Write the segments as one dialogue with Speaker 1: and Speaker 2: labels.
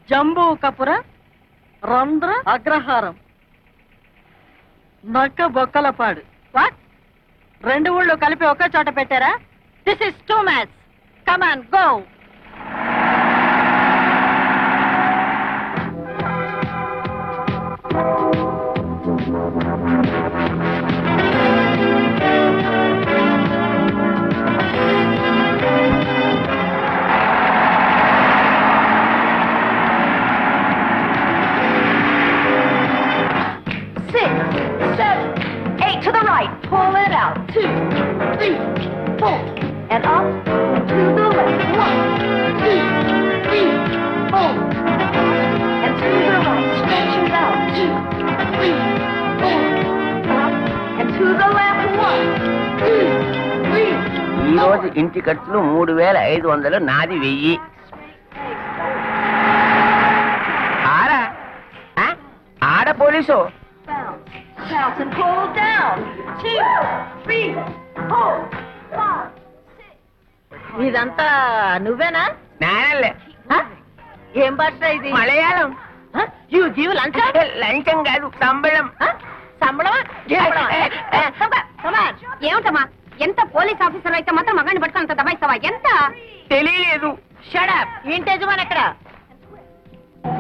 Speaker 1: జంబూ కపుర రంధ్ర అగ్రహారం నక్క బొక్కలపాడు. వాట్? 2 ఊళ్ళు కలిపి ఒకే చోట పెట్టారా? This is two match. Come on go.
Speaker 2: To the right, pull it out. 2, 3, 4, and up and to the left. 1, 2, 3, 4, and to the right, stretch it out. 2, 3, 4, up and to the left. 1, 2, 3.
Speaker 3: ఈ రోజు ఇంటి ఖర్చులు 3500, నాది 1000. ఆడ police.
Speaker 2: Shout and pull down. 2, 3, 4, 5, 6.
Speaker 1: ఇదంతా నువ్వేనా?
Speaker 3: నేనలే.
Speaker 1: ఏం భాష ఇది?
Speaker 3: మలయాళం. లంచం కాదు, సంబళం.
Speaker 1: సంబళమా?
Speaker 2: ఏమిటమ్మా, ఎంత పోలీస్ ఆఫీసర్ అయితే మాత్రం మగాన్ని పట్టుకుని అంత దబాయిస్తావా? ఎంత
Speaker 3: తెలియలేదు.
Speaker 1: Shut up. ఇంటి యజమాని ఎక్కడ?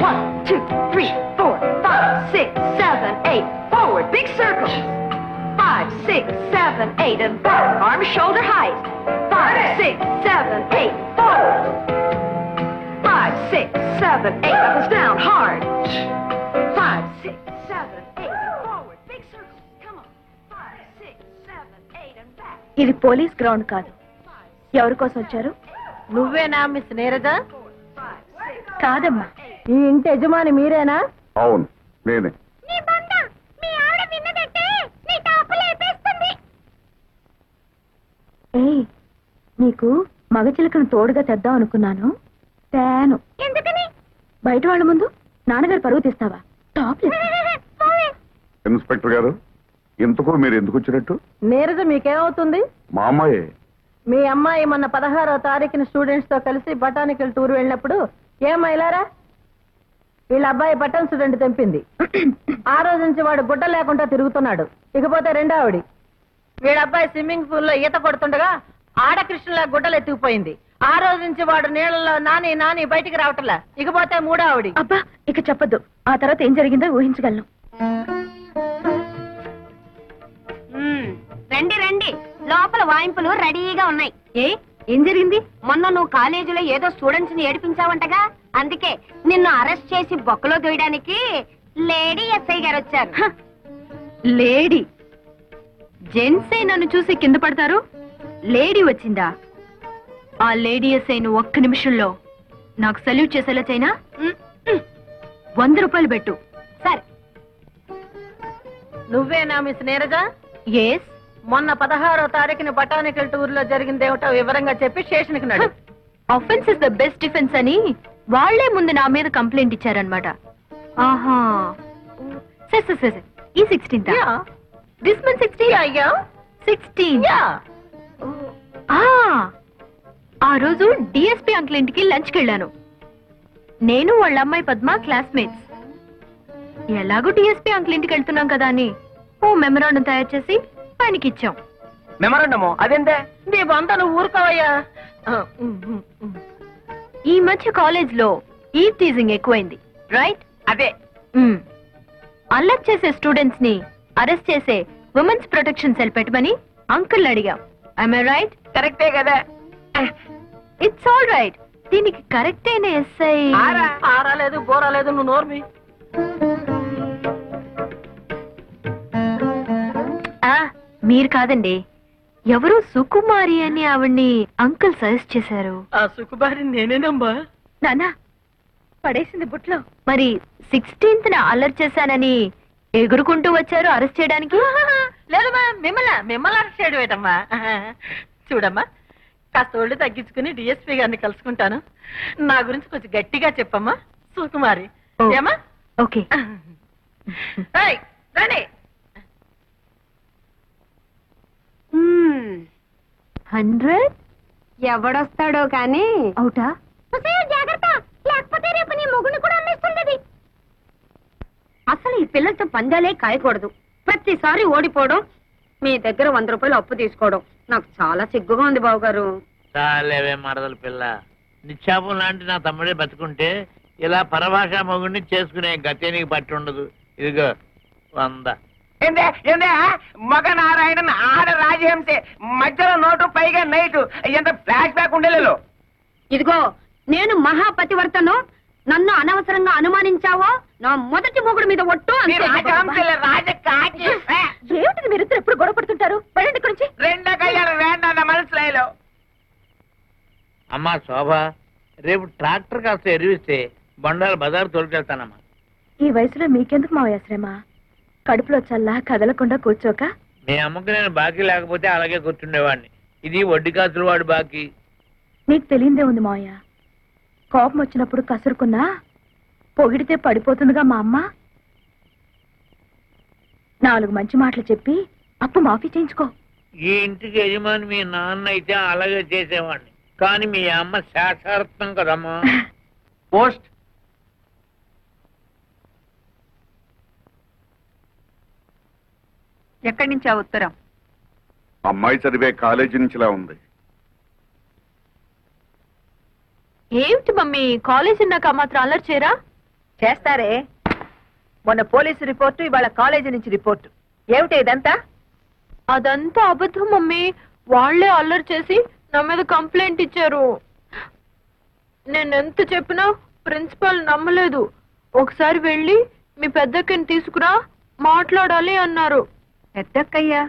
Speaker 2: 1, 2, 3, 4, 5, 6, 7, 8. Forward, big circles. 5, 6, 7, 8, and back. Arms shoulder height. 5, 6, 7, 8. Forward. 5, 6, 7, 8. Up and down hard. 5, 6, 7, 8. And forward, big circles. Come on. 5, 6, 7, 8, and back.
Speaker 4: ఇది పోలీస్ గ్రౌండ్ కాదు. ఎవరి కోసం వచ్చారు?
Speaker 1: నువ్వేనా మిస్ నీరజ?
Speaker 4: కాదమ్మా.
Speaker 1: ఈ ఇంటి యజమాని మీరేనా?
Speaker 5: అవును, నేనే.
Speaker 4: ఏయ్, నీకు మగచిలకను తోడుగా తెద్దాం అనుకున్నాను. తేను.
Speaker 2: ఎందుకని?
Speaker 4: బయట వాళ్ళ ముందు నాన్నగారు పరువు తీస్తావా? టాప్
Speaker 5: ఇన్స్పెక్టర్ గారు, ఇంతకు మీరు ఎందుకు వచ్చినట్టు?
Speaker 1: నీరజ మీకేమవుతుంది?
Speaker 5: మా అమ్మాయే.
Speaker 1: మీ అమ్మాయి మొన్న 16వ తారీఖున స్టూడెంట్స్ తో కలిసి బొటానికల్ టూర్ వెళ్ళినప్పుడు ఏమైలారా వీళ్ళ అబ్బాయి బటన్ స్టూడెంట్ తెంపింది. ఆ రోజు నుంచి వాడు గుడ్డ లేకుండా తిరుగుతున్నాడు. ఇకపోతే రెండోవిడి వీళ్ళ అబ్బాయి స్విమ్మింగ్ పూల్ లో ఈత కొడుతుండగా ఆడకృష్ణలా గుడ్డలు ఎత్తుకుపోయింది. ఆ రోజు నుంచి వాడు నీళ్ళలో నాని నాని బయటికి రావట్లా. ఇకపోతే మూడోవిడి.
Speaker 4: అబ్బా, ఇక చెప్పొద్దు. ఆ తర్వాత ఏం జరిగిందో ఊహించగలను.
Speaker 2: రండి రండి, లోపల వాయింపులు రెడీగా ఉన్నాయి. ఏం జరిగింది? మొన్న నువ్వు కాలేజీలో ఏదో స్టూడెంట్స్ ని ఏడిపించావంటగా, అందుకే నిన్ను అరెస్ట్ చేసి బొక్కలో దూయడానికి లేడీ ఎస్ఐ గారు వచ్చారు.
Speaker 4: లేడీ జెంట్సే నన్ను చూసి కింద పడతారు, లేడీ వచ్చిందా? ఆ లేడీ ఎస్ఐను ఒక్క నిమిషంలో నాకు సల్యూట్ చేసేలా చైనా 100 రూపాయలు పెట్టు.
Speaker 2: సరే.
Speaker 1: నువ్వేనా మిస్ నీరజ?
Speaker 4: ఎస్.
Speaker 1: మొన్న 16వ తారీఖున బొటానికల్ టూర్ లో జరిగిందేమిటో వివరంగా చెప్పి స్టేషన్ కి నడు.
Speaker 4: Offence is the best defence అని వాళ్లే ముందు నా మీద కంప్లైంట్ ఇచ్చారనమాట. ఆహా, సరే ఈ 16th దిస్ మంత్ 16 ఆ రోజు డిఎస్పీ అంకుల్ ఇంటికి లంచ్కి వెళ్ళాను. నేను వాళ్ళ అమ్మాయి పద్మ క్లాస్మేట్స్. ఎలాగో డిఎస్పీ అంకుల్ ఇంటికి వెళ్తున్నాం కదా అని ఓ మెమరాండం తయారు చేసి ఆయనకి ఇచ్చాం.
Speaker 3: మెమరాండము అదేంటే?
Speaker 1: నీ బంద నువ్వు ఊరుకోవయ్యా.
Speaker 4: ఈ మధ్య కాలేజ్ లో ఈ టీజింగ్ ఎక్కువైంది, రైట్?
Speaker 3: అదే.
Speaker 4: అల్లరి చేసే స్టూడెంట్స్ ని అరెస్ట్ చేసే ఉమెన్స్ ప్రొటెక్షన్ సెల్ పెట్టమని అంకుల్ అడిగాం. I right?
Speaker 3: కరెక్టే కదా.
Speaker 4: It's all right. దీనికి కరెక్ట్ అయిన ఎస్ఐ
Speaker 1: ఆరాలేదు బోరాలేదు, నువ్వు నోర్మి.
Speaker 4: మీరు కాదండి, ఎవరు సుకుమారి అని ఆవిడ్ని అంకుల్ సజెస్ట్ చేశారు.
Speaker 1: ఆ సుకుమారి నేనేనమ్మా.
Speaker 4: నానా పడేసింది బుట్లో. మరి 16th అల్లరి చేశానని ఎగురుకుంటూ వచ్చారు అరెస్ట్ చేయడానికి.
Speaker 1: లేదమ్మా, మిమ్మల్ని అరెస్ట్ చేయడం ఏంటమ్మా? చూడమ్మా, కాస్త ఒళ్ళు తగ్గించుకుని డిఎస్పీ గారిని కలుసుకుంటాను. నా గురించి కొంచెం గట్టిగా చెప్పమ్మా సుకుమారి. ఏమా?
Speaker 4: ఓకే.
Speaker 1: రండి.
Speaker 4: 100
Speaker 2: ఎవడొస్తాడో కానీ
Speaker 4: అవుటా?
Speaker 2: జాగ్రత్త, లేకపోతే రేపు నీ మొగుని కూడా అసలు ఈ పిల్లలతో పందాలే కాయకూడదు. ప్రతిసారి ఓడిపోవడం, మీ దగ్గర 100 రూపాయలు అప్పు తీసుకోవడం నాకు చాలా సిగ్గుగా ఉంది బావగారు.
Speaker 6: చాలేవే మరదల పిల్ల, నిశ్చాపం లాంటి నా తమ్ముడే బతుకుంటే ఇలా పరభాషా మొగుడిని చేసుకునే గతే నీకు పట్టి ఉండదు. ఇదిగో 100.
Speaker 3: మగ నారాయణ ఆడ రాజహంసే, మధ్యలో నోటు పైగా నైటు, ఎంత ఫ్లాష్ బ్యాక్ ఉండేలేదు.
Speaker 2: ఇదిగో నేను మహాపతివర్తను, నన్ను అనవసరంగా అనుమానించావో నా మొదటి మొగుడు మీద ఒట్టు. ఏమిటిది మీరిద్దరు ఎప్పుడు గొడవ పడుతుంటారు? వెళ్ళండి ఇక్కడి నుంచి.
Speaker 3: రెండో కళ్యాణం వేండా మనసులో.
Speaker 6: అమ్మా శోభ, రేపు ట్రాక్టర్ కాస్త ఎరివిస్తే బండారు బజారు తోలుకెళ్తానమ్మా.
Speaker 4: ఈ వయసులో మీకెందుకు మావయ్య శ్రమ? కడుపులో చల్లా కదలకుండా కూర్చోక.
Speaker 6: మీ అమ్మకు నేను బాకీ లేకపోతే అలాగే కూర్చుండేవాడిని. ఇది వడ్డీ కాసులు వాడు బాకీ.
Speaker 4: నీకు తెలియందే ఉంది మావయ్య, కోపం వచ్చినప్పుడు కసురుకున్నా పొగిడితే పడిపోతుందిగా మా అమ్మ. 4 మంచి మాటలు చెప్పి అప్పు మాఫీ చేయించుకో.
Speaker 6: ఈ ఇంటికి యజమాని మీ నాన్న అయితే అలాగే చేసేవాడిని, కానీ మీ అమ్మ శాస్త్రార్థం కదమ్మా.
Speaker 3: పోస్ట్
Speaker 2: ఎక్కడి నుంచి ఆ ఉత్తరం?
Speaker 5: అమ్మాయి చదివే కాలేజీ నుంచిలా ఉంది.
Speaker 4: ఏమిటి మమ్మీ, కాలేజ్ ఉన్నాక మాత్రం అల్లరి చేయరా?
Speaker 1: చేస్తారే. మొన్న పోలీసు రిపోర్టు, ఇవాళ కాలేజీ నుంచి రిపోర్టు. ఏమిటి ఇదంతా?
Speaker 4: అదంతా అబద్ధం మమ్మీ. వాళ్లే అల్లరి చేసి నా మీద కంప్లైంట్ ఇచ్చారు. నేను ఎంత చెప్పినా ప్రిన్సిపాల్ నమ్మలేదు. ఒకసారి వెళ్ళి మీ పెద్దక్కని తీసుకురా, మాట్లాడాలి అన్నారు.
Speaker 2: పెద్దక్కయ్యా?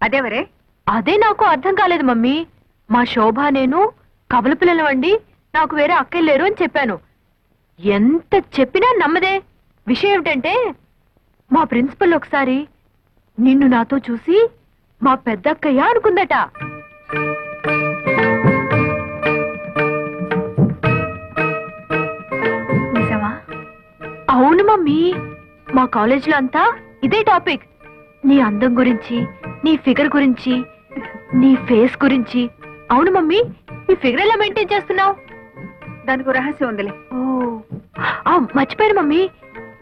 Speaker 2: అదేవరే?
Speaker 4: అదే నాకు అర్థం కాలేదు మమ్మీ. మా శోభ నేను కబల పిల్లలు వండి, నాకు వేరే అక్కలు లేరు అని చెప్పాను. ఎంత చెప్పినా నమ్మదే. విషయం ఏమిటంటే మా ప్రిన్సిపల్ ఒకసారి నిన్ను నాతో చూసి మా పెద్దక్కయ్య అనుకుందట. నిజమా? అవును మమ్మీ. మా కాలేజీలో అంతా ఇదే టాపిక్. నీ అందం గురించి, నీ ఫిగర్ గురించి, నీ ఫేస్ గురించి. అవును మమ్మీ, నీ ఫిగర్ ఎలా మెయింటైన్ చేస్తున్నావు?
Speaker 2: దానికి రహస్యం ఉందిలే.
Speaker 4: ఓ మర్చిపోయాను మమ్మీ,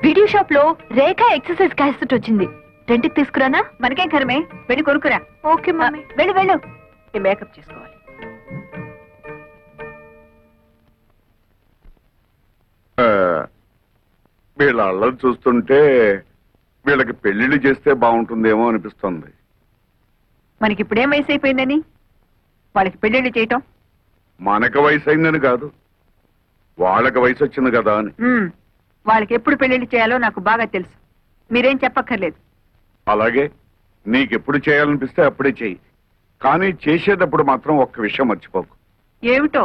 Speaker 4: వీడియో షాప్ లో రేఖ ఎక్సర్సైజ్ క్యాసెట్ వచ్చింది. రెంట్కి తీసుకురానా?
Speaker 2: మనకేం కరమే, వెళ్ళి కొనుక్కురా.
Speaker 4: Okay mummy.
Speaker 2: వెళ్ళు వెళ్ళు.
Speaker 1: ఈ మేకప్ చేసుకోవాలి.
Speaker 5: వీళ్ళ అల్లరి చూస్తుంటే వీళ్ళకి పెళ్లిళ్ళు చేస్తే బాగుంటుందేమో అనిపిస్తుంది.
Speaker 2: మనకి ఇప్పుడేం వయసు అయిపోయిందని వాళ్ళకి పెళ్లిళ్ళు చేయటం?
Speaker 5: మనకు వయసు అయిందని కాదు, వాళ్ళకి వయసు వచ్చింది కదా అని.
Speaker 2: వాళ్ళకి ఎప్పుడు పెళ్లిళ్ళు చేయాలో నాకు బాగా తెలుసు. మీరేం చెప్పక్కర్లేదు.
Speaker 5: అలాగే నీకెప్పుడు చేయాలనిపిస్తే అప్పుడే చెయ్యి, కానీ చేసేటప్పుడు మాత్రం ఒక్క విషయం మర్చిపోకు.
Speaker 2: ఏమిటో?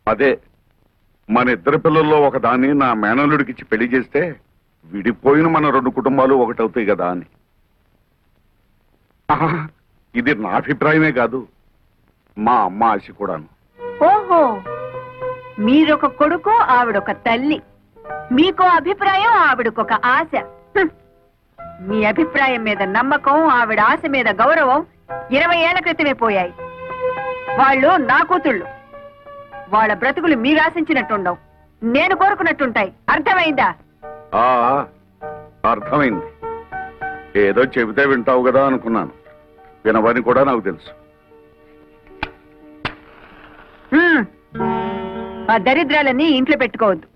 Speaker 5: అదే, మన ఇద్దరు పిల్లల్లో ఒకదాన్ని నా మేనల్లుడికిచ్చి పెళ్లి చేస్తే విడిపోయిన మన 2 కుటుంబాలు ఒకటవుతాయి కదా అని. ఆహా, ఇది నా అభిప్రాయమే కాదు, మా అమ్మ ఆశ కూడాను.
Speaker 2: ఓహో, మీరొక కొడుకు, ఆవిడొక తల్లి. మీకో అభిప్రాయం, ఆవిడకొక ఆశ. మీ అభిప్రాయం మీద నమ్మకం, ఆవిడ ఆశ మీద గౌరవం 20 ఏళ్ల క్రితమే పోయాయి. వాళ్ళు నా కూతుళ్ళు. వాళ్ళ బ్రతుకులు మీరు ఆశించినట్టుండవు, నేను కోరుకున్నట్టుంటాయి. అర్థమైందా?
Speaker 5: ఆ అర్థమైంది. ఏదో చెబితే వింటావు కదా అనుకున్నాను, వినవని కూడా నాకు తెలుసు.
Speaker 2: ఆ దరిద్రాలన్నీ ఇంట్లో పెట్టుకోవద్దు.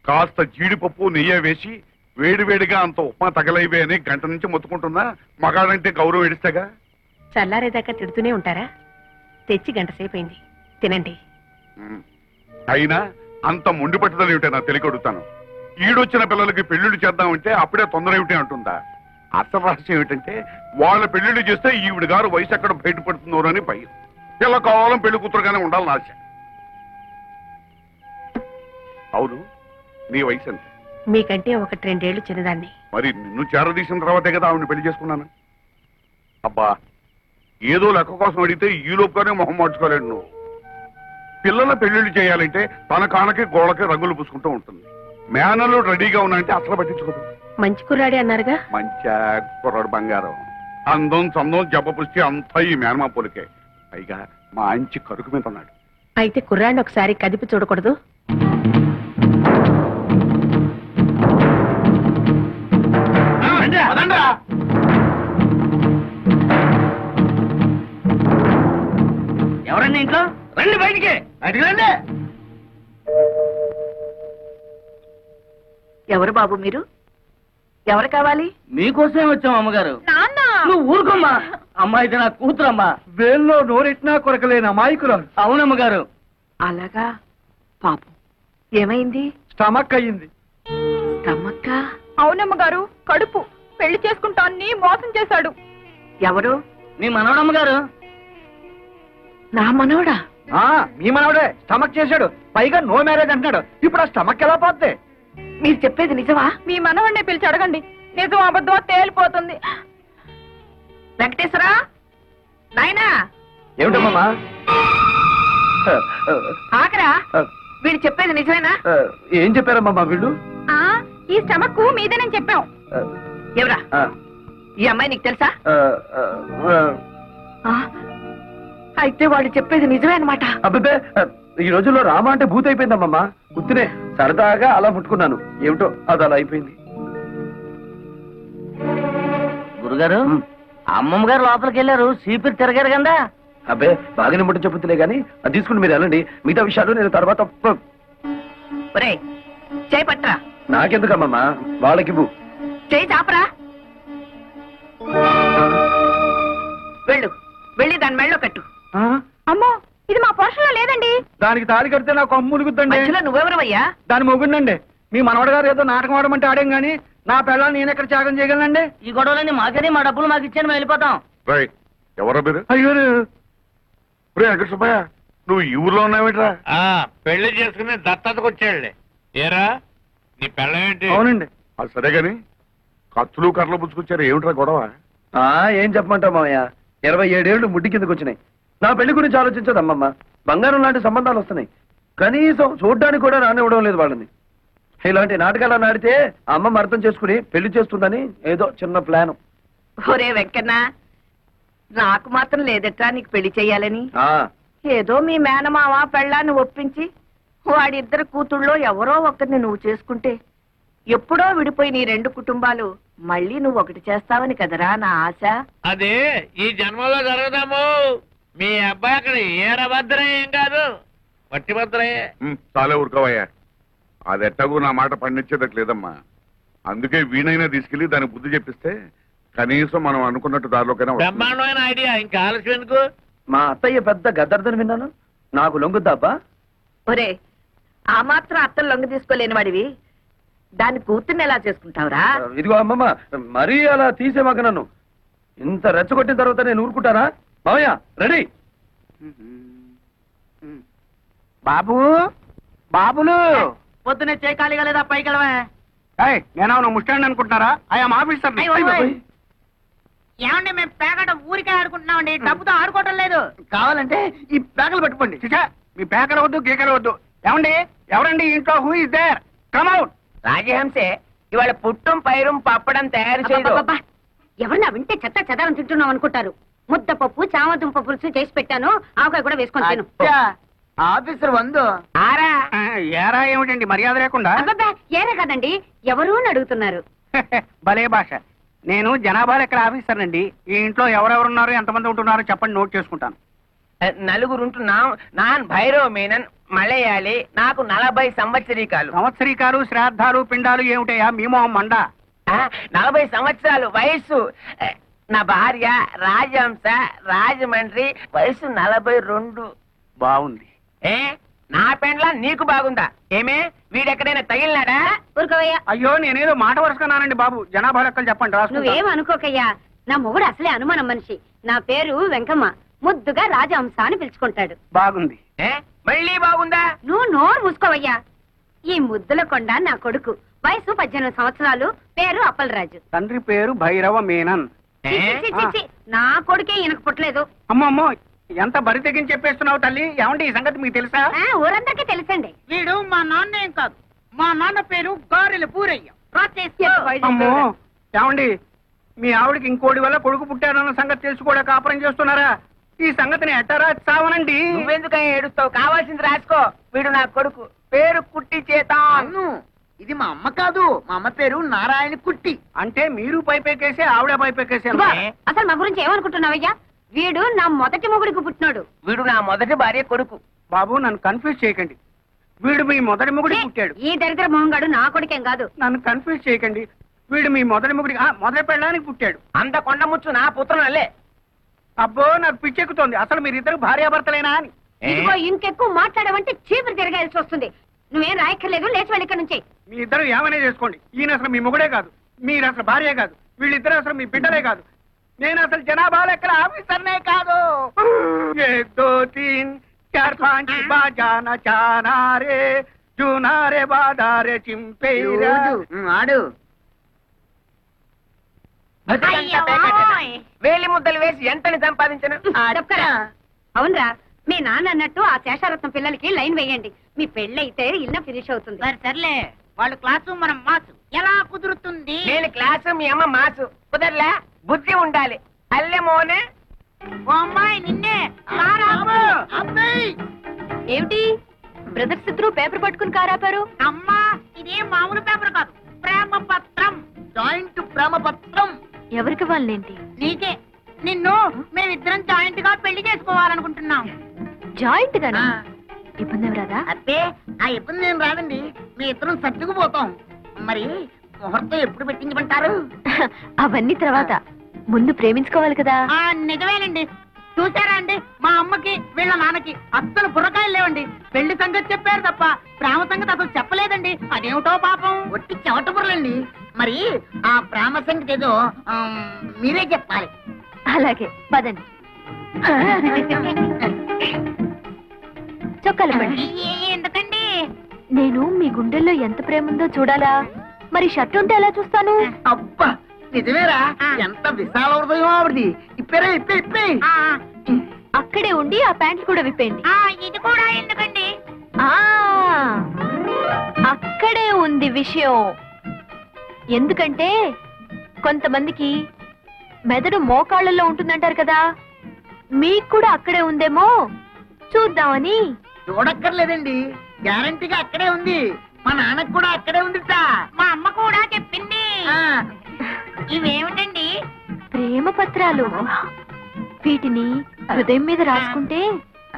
Speaker 5: కాస్త జీడిపప్పు నెయ్యి వేసి వేడివేడిగా అంత ఉప్మా తగలైవే అని గంట నుంచి మొత్తుకుంటున్నా. మగాడంటే గౌరవం ఎడిస్తేగా.
Speaker 1: చల్లారేదాకా తిడుతూనే ఉంటారా? తెచ్చి గంట సేపైంది, తినండి.
Speaker 5: అయినా అంత మొండి పట్టుదల ఏమిటో నాకు తెలియకొడుతాను. ఈడొచ్చిన పిల్లలకి పెళ్లిళ్ళు చేద్దామంటే అప్పుడే తొందర ఏమిటి అంటుందా? అసలు రహస్యం ఏమిటంటే వాళ్ళ పెళ్లిళ్ళు చేస్తే ఈవిడ గారు వయసు ఎక్కడ బయటపడుతుందో అని భయం. పిల్ల కావాలని పెళ్లి కూతురుగానే ఉండాలని ఆశ. అవును, నీ వయసు ఎంత?
Speaker 1: మీకంటే 1-2 ఏళ్లు చిన్నదాన్ని.
Speaker 5: మరి నిన్ను చేరదీసిన తర్వాతే కదా ఆవిడని పెళ్లి చేసుకున్నాను. అబ్బా, ఏదో లెక్క కోసం అడిగితే ఈ లోపుగానే మొహం మార్చుకోలేడు నువ్వు. పిల్లల పెళ్లిళ్ళు చేయాలంటే తన కానకి గోడకి రంగులు పూసుకుంటూ ఉంటుంది. మేనలు రెడీగా ఉన్నాయంటే అసలు పట్టించుకోదు.
Speaker 1: మంచి కుర్రాడే అన్నారుగా.
Speaker 5: మంచి కుర్రాడు బంగారం. అందం చందం జబ్బ పుష్టి అంతా ఈ మేనమా పొలికే. పైగా మంచి కరుకు మీద ఉన్నాడు.
Speaker 1: అయితే కుర్రాడిని ఒకసారి కదిపి చూడకూడదు?
Speaker 3: ఎవరండి ఇంట్లో? రండి బయటికి రండి.
Speaker 2: ఎవరు బాబు మీరు? ఎవరు కావాలి?
Speaker 3: మీకోసమే వచ్చాం అమ్మగారు.
Speaker 4: నాన్న
Speaker 3: నువ్వు ఊరుకోమ్మా. అమ్మాయి ఇది నా కూతురమ్మా. వేల్లో నోరెట్నా కొరకలేని అమాయకురాలు. అవునమ్మగారు.
Speaker 2: అలాగా పాపం ఏమైంది?
Speaker 3: స్టమక్ అయ్యింది.
Speaker 2: స్టమక్క?
Speaker 4: అవునమ్మ గారు, కడుపు. పెళ్లి చేసుకుంటాన్ని మోసం చేశాడు.
Speaker 2: ఎవరు?
Speaker 3: మీ మనవడమ్మగారు.
Speaker 2: నా మనవడా?
Speaker 3: మీ మనవడే స్టమక్ చేశాడు. పైగా నో మ్యారేజ్ అంటున్నాడు. ఇప్పుడు ఆ స్టమక్ ఎలా పోద్ది?
Speaker 2: మీరు చెప్పేది నిజమా?
Speaker 4: మీ మనవణ్ణి పిలిచి అడగండి, నిజం అబద్ధం తేలిపోతుంది.
Speaker 2: వెంకటేశ్వరా, నాయనా
Speaker 3: ఏమిటమ్మా?
Speaker 2: ఆకరా, వీడు చెప్పేది నిజమేనా?
Speaker 3: ఏం చెప్పారమ్మా వీళ్ళు?
Speaker 4: ఈ స్టమక్ మీదేనని చెప్పాం.
Speaker 2: ఎవరా ఈ అమ్మాయి? నీకు తెలుసా? అయితే వాడు చెప్పేది నిజమే అన్నమాట.
Speaker 3: అబ్బే, ఈ రోజుల్లో రామ అంటే భూత అయిపోయిందమ్మా. గుర్తునే సరదాగా అలా ముట్టుకున్నాను. ఏమిటో అది అలా అయిపోయింది.
Speaker 7: గురుగారు, అమ్మమ్మ గారు లోపలికి వెళ్ళారు, సీపీరు తిరగారు కదా.
Speaker 3: అబ్బే, బాగానే ముట్ట చెప్పుతులే గానీ అది తీసుకుని మీరు వెళ్ళండి. మిగతా విషయాలు నేను తర్వాత
Speaker 2: ఒరేయ్, చేయి పట్టరా.
Speaker 3: నాకెందుకమ్మా, వాళ్ళకివ్వు.
Speaker 2: చేయి చాపరా. వెళ్ళు, వెళ్ళి దాని మెళ్ళో కట్టు.
Speaker 4: అమ్మో, ఇది మా పోషణలో లేదండి.
Speaker 3: దానికి తాళి కడితే నాకు అమ్ములుగుద్దండి.
Speaker 2: మధ్యలో నువ్వెవరవయ్యా?
Speaker 3: దాని మొగుండండి. మీ మనవడ గారు ఏదో నాటకం ఆడమంటే ఆడేం గానీ నా పిల్లల్ని నేను ఎక్కడ త్యాగం చేయగలనండి?
Speaker 7: ఈ గొడవలన్నీ మాకని, మా డబ్బులు మాకు ఇచ్చాను, మేము వెళ్ళిపోతాం.
Speaker 5: రాయ్, ఎవరో మీరు?
Speaker 3: అయ్యో,
Speaker 5: వెంకట సుబ్బయ్య, నువ్వు ఈ ఊర్లో ఉన్నావేట్రా?
Speaker 6: పెళ్లి చేసుకుని దత్తతకు వచ్చాడులే. ఏరా నీ పెళ్ళమేంటి?
Speaker 3: అవునండి.
Speaker 5: అది సరే గాని కత్తులు కర్రలు పుచ్చుకొచ్చారు, ఏమిట్రా గొడవ?
Speaker 3: ఏం చెప్పమంటావు మామయ్య, 27 ఏళ్ళు ముడ్డి కిందకు వచ్చినాయి. నా పెళ్లి గురించి ఆలోచించదు అమ్మమ్మ. బంగారం లాంటి సంబంధాలు వస్తున్నాయి, కనీసం చూడ్డానికి కూడా రానివ్వడం లేదు వాళ్ళని. ఇలాంటి నాటకాలు నాడితే అమ్మమ్మ అర్థం చేసుకుని పెళ్లి చేస్తుందని ఏదో చిన్న ప్లాన్.
Speaker 2: ఒరే వెంకన్న, నాకు మాత్రం లేదట్రా నీకు పెళ్లి చెయ్యాలని. ఏదో మీ మేనమావ పెళ్ళాన్ని ఒప్పించి వాడిద్దరు కూతుళ్ళో ఎవరో ఒకరిని నువ్వు చేసుకుంటే ఎప్పుడో విడిపోయి నీ 2 కుటుంబాలు మళ్ళీ నువ్వు ఒకటి చేస్తావని కదరా నా ఆశ.
Speaker 6: అదే ఈ జన్మలో జరగదాము. మీ అబ్బాయి అక్కడ ఏరభద్రం ఏం కాదు, పట్టిభద్రయే.
Speaker 5: చాలే ఊరుకోవయ్యా. అది ఎట్టగూ నా మాట పండించేదట్లేదమ్మా. అందుకే వీణైనా తీసుకెళ్లి దానికి బుద్ధి చెప్పిస్తే కనీసం మనం అనుకున్నట్టు దారిలోకైనా వస్తుంది.
Speaker 6: బ్రహ్మాండమైన ఐడియా, ఇంకా ఆలస్యం ఎందుకు?
Speaker 3: మా అత్తయ్య పెద్ద గద్దర్దని విన్నాను, నాకు లొంగుద్దాబ్బా?
Speaker 2: ఒరే, ఆ మాత్రం అత్తలు లొంగ తీసుకోలేని వాడివి దాన్ని కూతుర్ని ఎలా చేసుకుంటావురా?
Speaker 3: ఇదిగో అమ్మమ్మ, మరీ అలా తీసేమాక నన్ను. ఇంత రెచ్చగొట్టిన తర్వాత నేను ఊరుకుంటానా? మామయ్య రెడీ.
Speaker 7: బాబు, బాబులు పొద్దునే చేయి ఖాళీగా లేదా? పైకి వెళ్ళవే.
Speaker 3: నేను ముస్టాండ్ అనుకుంటారా? I'm officer.
Speaker 7: ఏమండి, మేము పేకట ఊరికే ఆడుకుంటున్నామండి, డబ్బుతో ఆడుకోవటం లేదు.
Speaker 3: కావాలంటే ఈ పేకలు పెట్టుకోండి. చిచా, మీ పేకలు వద్దు, గీకలు వద్దు. ఏమండి, ఎవరండి ఇంట్లో? Who is there? Come out.
Speaker 8: రాజహంసే ఇవాళ పుట్టం పైరం పప్పడం తయారు చేయదు.
Speaker 4: ఎవరన్నా వింటే చెత్త చెదారం తింటున్నాం అనుకుంటారు. ముద్దపప్పు, చామదుంప పులుసు చేసి పెట్టాను, ఆవకాయ కూడా వేసుకొని తిను.
Speaker 7: ఆఫీసర్ వందు
Speaker 8: ఆరా
Speaker 3: ఏరా ఏమిటండి మర్యాద లేకుండా?
Speaker 4: అబ్బబ్బా, ఏరే కదండి, ఎవరు అని అడుగుతున్నారు.
Speaker 3: భలే భాష. నేను జనాభా లెక్కల ఆఫీసర్ అండి. ఈ ఇంట్లో ఎవరెవరున్నారు, ఎంతమంది ఉంటున్నారో చెప్పండి, నోట్ చేసుకుంటాను.
Speaker 8: నలుగురుంటున్నాం. నాన్ భైరవ మీనన్, మలయాళి. నాకు 40 సంవత్సరీకాలు.
Speaker 3: సంవత్సరీకాలు, శ్రాద్ధాలు, పిండాలు ఏమిటయా మీమో మండ?
Speaker 8: 40 సంవత్సరాలు వయస్సు. నా భార్య రాజహంస, రాజమండ్రి, వయసు 42.
Speaker 3: బాగుంది.
Speaker 8: నా పెండ్లా నీకు బాగుందా? ఏమే, వీడెక్కడైనా తగిలినాడా?
Speaker 4: ఊరుకోవయ్యా,
Speaker 3: అయ్యో, నేనేదో మాట వరుసకున్నానండి బాబు. జనాభా లెక్కలు చెప్పండి, రాసుకుంటా.
Speaker 4: నువ్వేం అనుకోకయ్యా. నా మొగుడు అసలే అనుమానం మనిషి. నా పేరు వెంకమ్మ, ముద్దుగా రాజహంస అని పిలుచుకుంటాడు.
Speaker 3: బాగుంది.
Speaker 8: మళ్ళీ బాగుందా?
Speaker 4: నువ్వు నోరు మూసుకోవయ్యా. ఈ ముద్దుల కొండ నా కొడుకు, వయసు 18 సంవత్సరాలు, పేరు అప్పలరాజు.
Speaker 3: తండ్రి పేరు భైరవ మీనన్.
Speaker 4: చి, చి, చి, చి, నా కొడుకే ఈయనకు పుట్టలేదు.
Speaker 3: అమ్మమ్మో, ఎంత బరి తెగించి చెప్పేస్తున్నావు తల్లి. ఏమంటే ఈ సంగతి మీకు తెలుసా?
Speaker 4: ఊరందరికీ తెలుసండి.
Speaker 7: వీడు మా నాన్న ఏం కాదు, మా నాన్న పేరు గారెల పూరయ్య.
Speaker 3: అమ్మో, ఏమండి, మీ ఆవిడకి ఇంకోటి వల్ల కొడుకు పుట్టారన్న సంగతి తెలుసుకోలే కాపురం చేస్తున్నారా?
Speaker 7: ఈ సంగతిని ఎట్టరా చావనండి.
Speaker 8: నువ్వెందుకని ఏడుస్తావు? కావాల్సింది రాసుకో. వీడు నా కొడుకు, పేరు కుట్టి చేతాన్.
Speaker 7: ఇది మా అమ్మ కాదు, మా అమ్మ పేరు నారాయణ కుట్టి. అంటే మీరు పైపెక్కేసి ఆవిడ పైపెక్కేసి
Speaker 2: అసలు మా గురించి ఏమనుకుంటున్నావయ్యా? వీడు నా మొదటి మొగుడికి పుట్టినాడు.
Speaker 8: వీడు నా మొదటి భార్య కొడుకు.
Speaker 7: బాబు నన్ను కన్ఫ్యూజ్ చేయకండి. వీడు మీ మొదటి మొగుడి పుట్టాడు.
Speaker 2: ఈ దరిద్ర మొహంగాడు నా కొడుకేం కాదు.
Speaker 7: నన్ను కన్ఫ్యూజ్ చేయకండి. వీడు మీ మొదటి మొగుడి మొదటి పెళ్ళడానికి పుట్టాడు.
Speaker 8: అంత కొండ ముచ్చు నా పుత్రులే.
Speaker 7: అబ్బో నాకు పిచ్చెక్కుతోంది. అసలు మీరిద్దరు భార్యాభర్తలేనా అని.
Speaker 2: ఇదిగో ఇంకెక్కువ మాట్లాడమంటే చీపురు తిరగాల్సి వస్తుంది. నువ్వేం రాయక్కర్లేదు, లేచి వెళ్ళి ఇక్కడ నుంచి.
Speaker 7: మీ ఇద్దరు ఏమనే చేసుకోండి. ఈయన అసలు మీ మొగుడే కాదు, మీరు అసలు భార్యే కాదు, వీళ్ళిద్దరు అసలు మీ బిడ్డలే కాదు. నేను అసలు జనాభా లెక్కల ఆఫీసర్నే కాదు. 1 2 3 4 5 బాజానా చానారే జూనారే బాదారే చింపేరా ఆడు.
Speaker 8: వేలి ముద్దలు వేసి ఎంతని సంపాదించను?
Speaker 2: చెప్తారా? అవునరా, మీ నాన్న అన్నట్టు ఆ శేషారత్నం పిల్లలకి లైన్ వేయండి. మీ పెళ్ళైతే ఇల్లు ఫినిష్ అవుతుంది.
Speaker 7: సర్లే, వాళ్ళు క్లాసు మనం మాసు ఎలా కుదురుతుంది?
Speaker 8: నేను క్లాసు, మీ అమ్మ మాసు. కుదరలే, బుద్ధి ఉండాలి. అల్లెమోనే
Speaker 7: అమ్మాయి నిన్నే
Speaker 4: ఏమిటి బ్రదర్స్ ఇద్దరు పేపర్ పట్టుకుని కారాపారు?
Speaker 7: అమ్మా, ఇదే మామూలు పేపర్ కాదు, ప్రేమ పత్రం. జాయింట్ ప్రేమ పత్రం.
Speaker 4: ఎవరికి వాళ్ళేంటి?
Speaker 7: నీకే. నిన్ను మేమిద్దరం జాయింట్ గా పెళ్లి చేసుకోవాలనుకుంటున్నాం.
Speaker 4: జాయింట్ గానా? ఇబ్బంది ఏమి రాదా?
Speaker 7: అబ్బే, ఆ ఇబ్బంది ఏం రాదండి. మీ ఇద్దరం సర్దుకుపోతాం. మరి ముహూర్తం ఎప్పుడు పెట్టించమంటారు?
Speaker 4: అవన్నీ తర్వాత, ముందు ప్రేమించుకోవాలి కదా.
Speaker 7: నిజమేనండి. చూసారా అండి, మా అమ్మకి వీళ్ళ నాన్నకి అస్సలు బుర్రకాయలు లేవండి. పెళ్లి సంగతి చెప్పారు తప్ప ప్రేమ సంగతి అసలు చెప్పలేదండి. అదేమిటో పాపం. ఒట్టి చెవట బుర్రలండి. మరి ఆ ప్రేమ సంగతి ఏదో మీరే చెప్పాలి.
Speaker 4: అలాగే పదండి. చొక్కాలు పడి.
Speaker 7: ఎందుకండి?
Speaker 4: నేను మీ గుండెల్లో ఎంత ప్రేమ ఉందో చూడాలా? మరి షర్ట్ ఉంటే ఎలా చూస్తాను?
Speaker 7: అబ్బా, నిజమేరా? ఎంత విశాల హృదయం ఆవిడది. ఇప్పేరా, ఇప్పే ఇప్పే.
Speaker 4: అక్కడే ఉండి ఆ ప్యాంట్లు కూడా విప్పేయండి.
Speaker 7: ఇది కూడా ఎందుకండి?
Speaker 4: ఆ అక్కడే ఉంది విషయం. ఎందుకంటే కొంతమందికి మెదడు మోకాళ్ళల్లో ఉంటుందంటారు కదా, మీకు కూడా అక్కడే ఉందేమో చూద్దామని.
Speaker 7: చూడక్కర్లేదండి, గ్యారంటీగా అక్కడే ఉంది. మా నాన్నకు కూడా అక్కడే ఉందిట. మా అమ్మ కూడా చెప్పింది. ఇవేమిటండి?
Speaker 4: ప్రేమ పత్రాలు. వీటిని హృదయం మీద రాసుకుంటే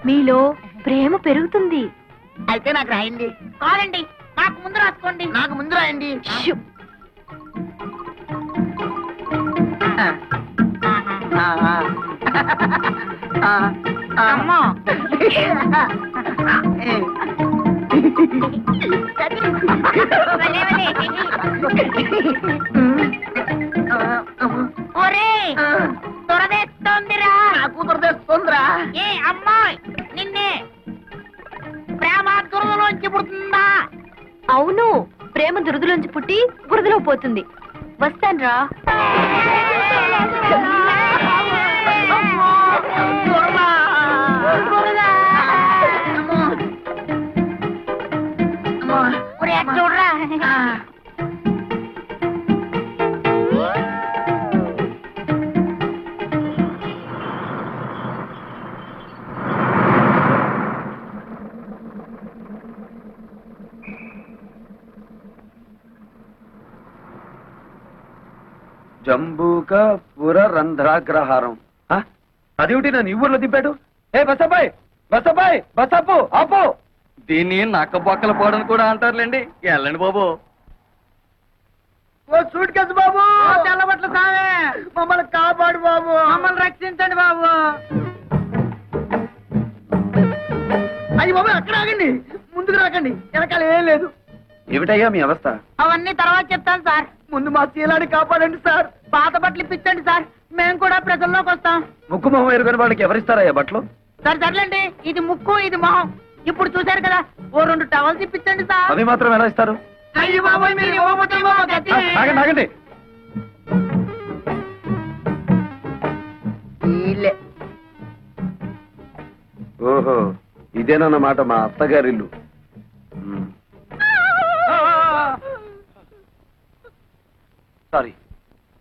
Speaker 4: మీలో ప్రేమ పెరుగుతుంది.
Speaker 7: అయితే నాకు రాయండి. కాదండి, నాకు ముందు రాసుకోండి. నాకు ముందు రాయండి.
Speaker 4: షూ.
Speaker 7: అమ్మా, ఒరే దొరదేస్తోందిరా. నాకు దొరదేస్తోందిరా. ఏ అమ్మాయి, నిన్నే ప్రేమ దురదలోంచి పుడుతుందా?
Speaker 4: అవును, ప్రేమ దురదలోంచి పుట్టి బురదలో పోతుంది. వస్తాన్రా.
Speaker 7: చూడరా.
Speaker 3: జంబూక పుర రంధ్రాగ్రహారం. అదేమిటి నన్ను ఈ ఊర్లో దింపాడు? ఏ బసబాయ్, బసబాయ్, బసపు ఆపో. దీన్ని నక్క బొక్కల పోవడం కూడా అంటారులేండి. వెళ్ళండి బాబు.
Speaker 7: ఓ సూట్ కేసు బాబు, తెల్లబట్ల సామే, మమ్మల్ని కాపాడు బాబు, మమ్మల్ని రక్షించండి బాబు. అయ్యి బాబు, అక్కడ ఆగండి, ముందుకు రాకండి, వెనకాల ఏం లేదు.
Speaker 3: ఏమిటయ్యా మీ అవస్థ?
Speaker 7: అవన్నీ తర్వాత చెప్తాను సార్. ముందు మా శీలాన్ని కాపాడండి సార్. పాత బట్టలు ఇప్పించండి సార్, మేము కూడా ప్రజల్లోకి వస్తాం.
Speaker 3: ముక్కు మొహం ఎరుగని వాళ్ళకి ఎవరిస్తారయ్యా బట్టలు?
Speaker 7: సరే సర్లేండి, ఇది ముక్కు ఇది మొహం. ఇప్పుడు చూశారు కదా, ఓ 2 టవల్స్ ఇప్పించండి సార్.
Speaker 3: అవి మాత్రం ఎలా ఇస్తారు?
Speaker 7: అయ్యి బాబోయ్, మీరు ఇవ్వకపోతే ఇవ్వకపోతే
Speaker 3: ఆగండి ఆగండి. ఓహో, ఇదేనన్నమాట మా అత్తగారిల్లు. సారీ.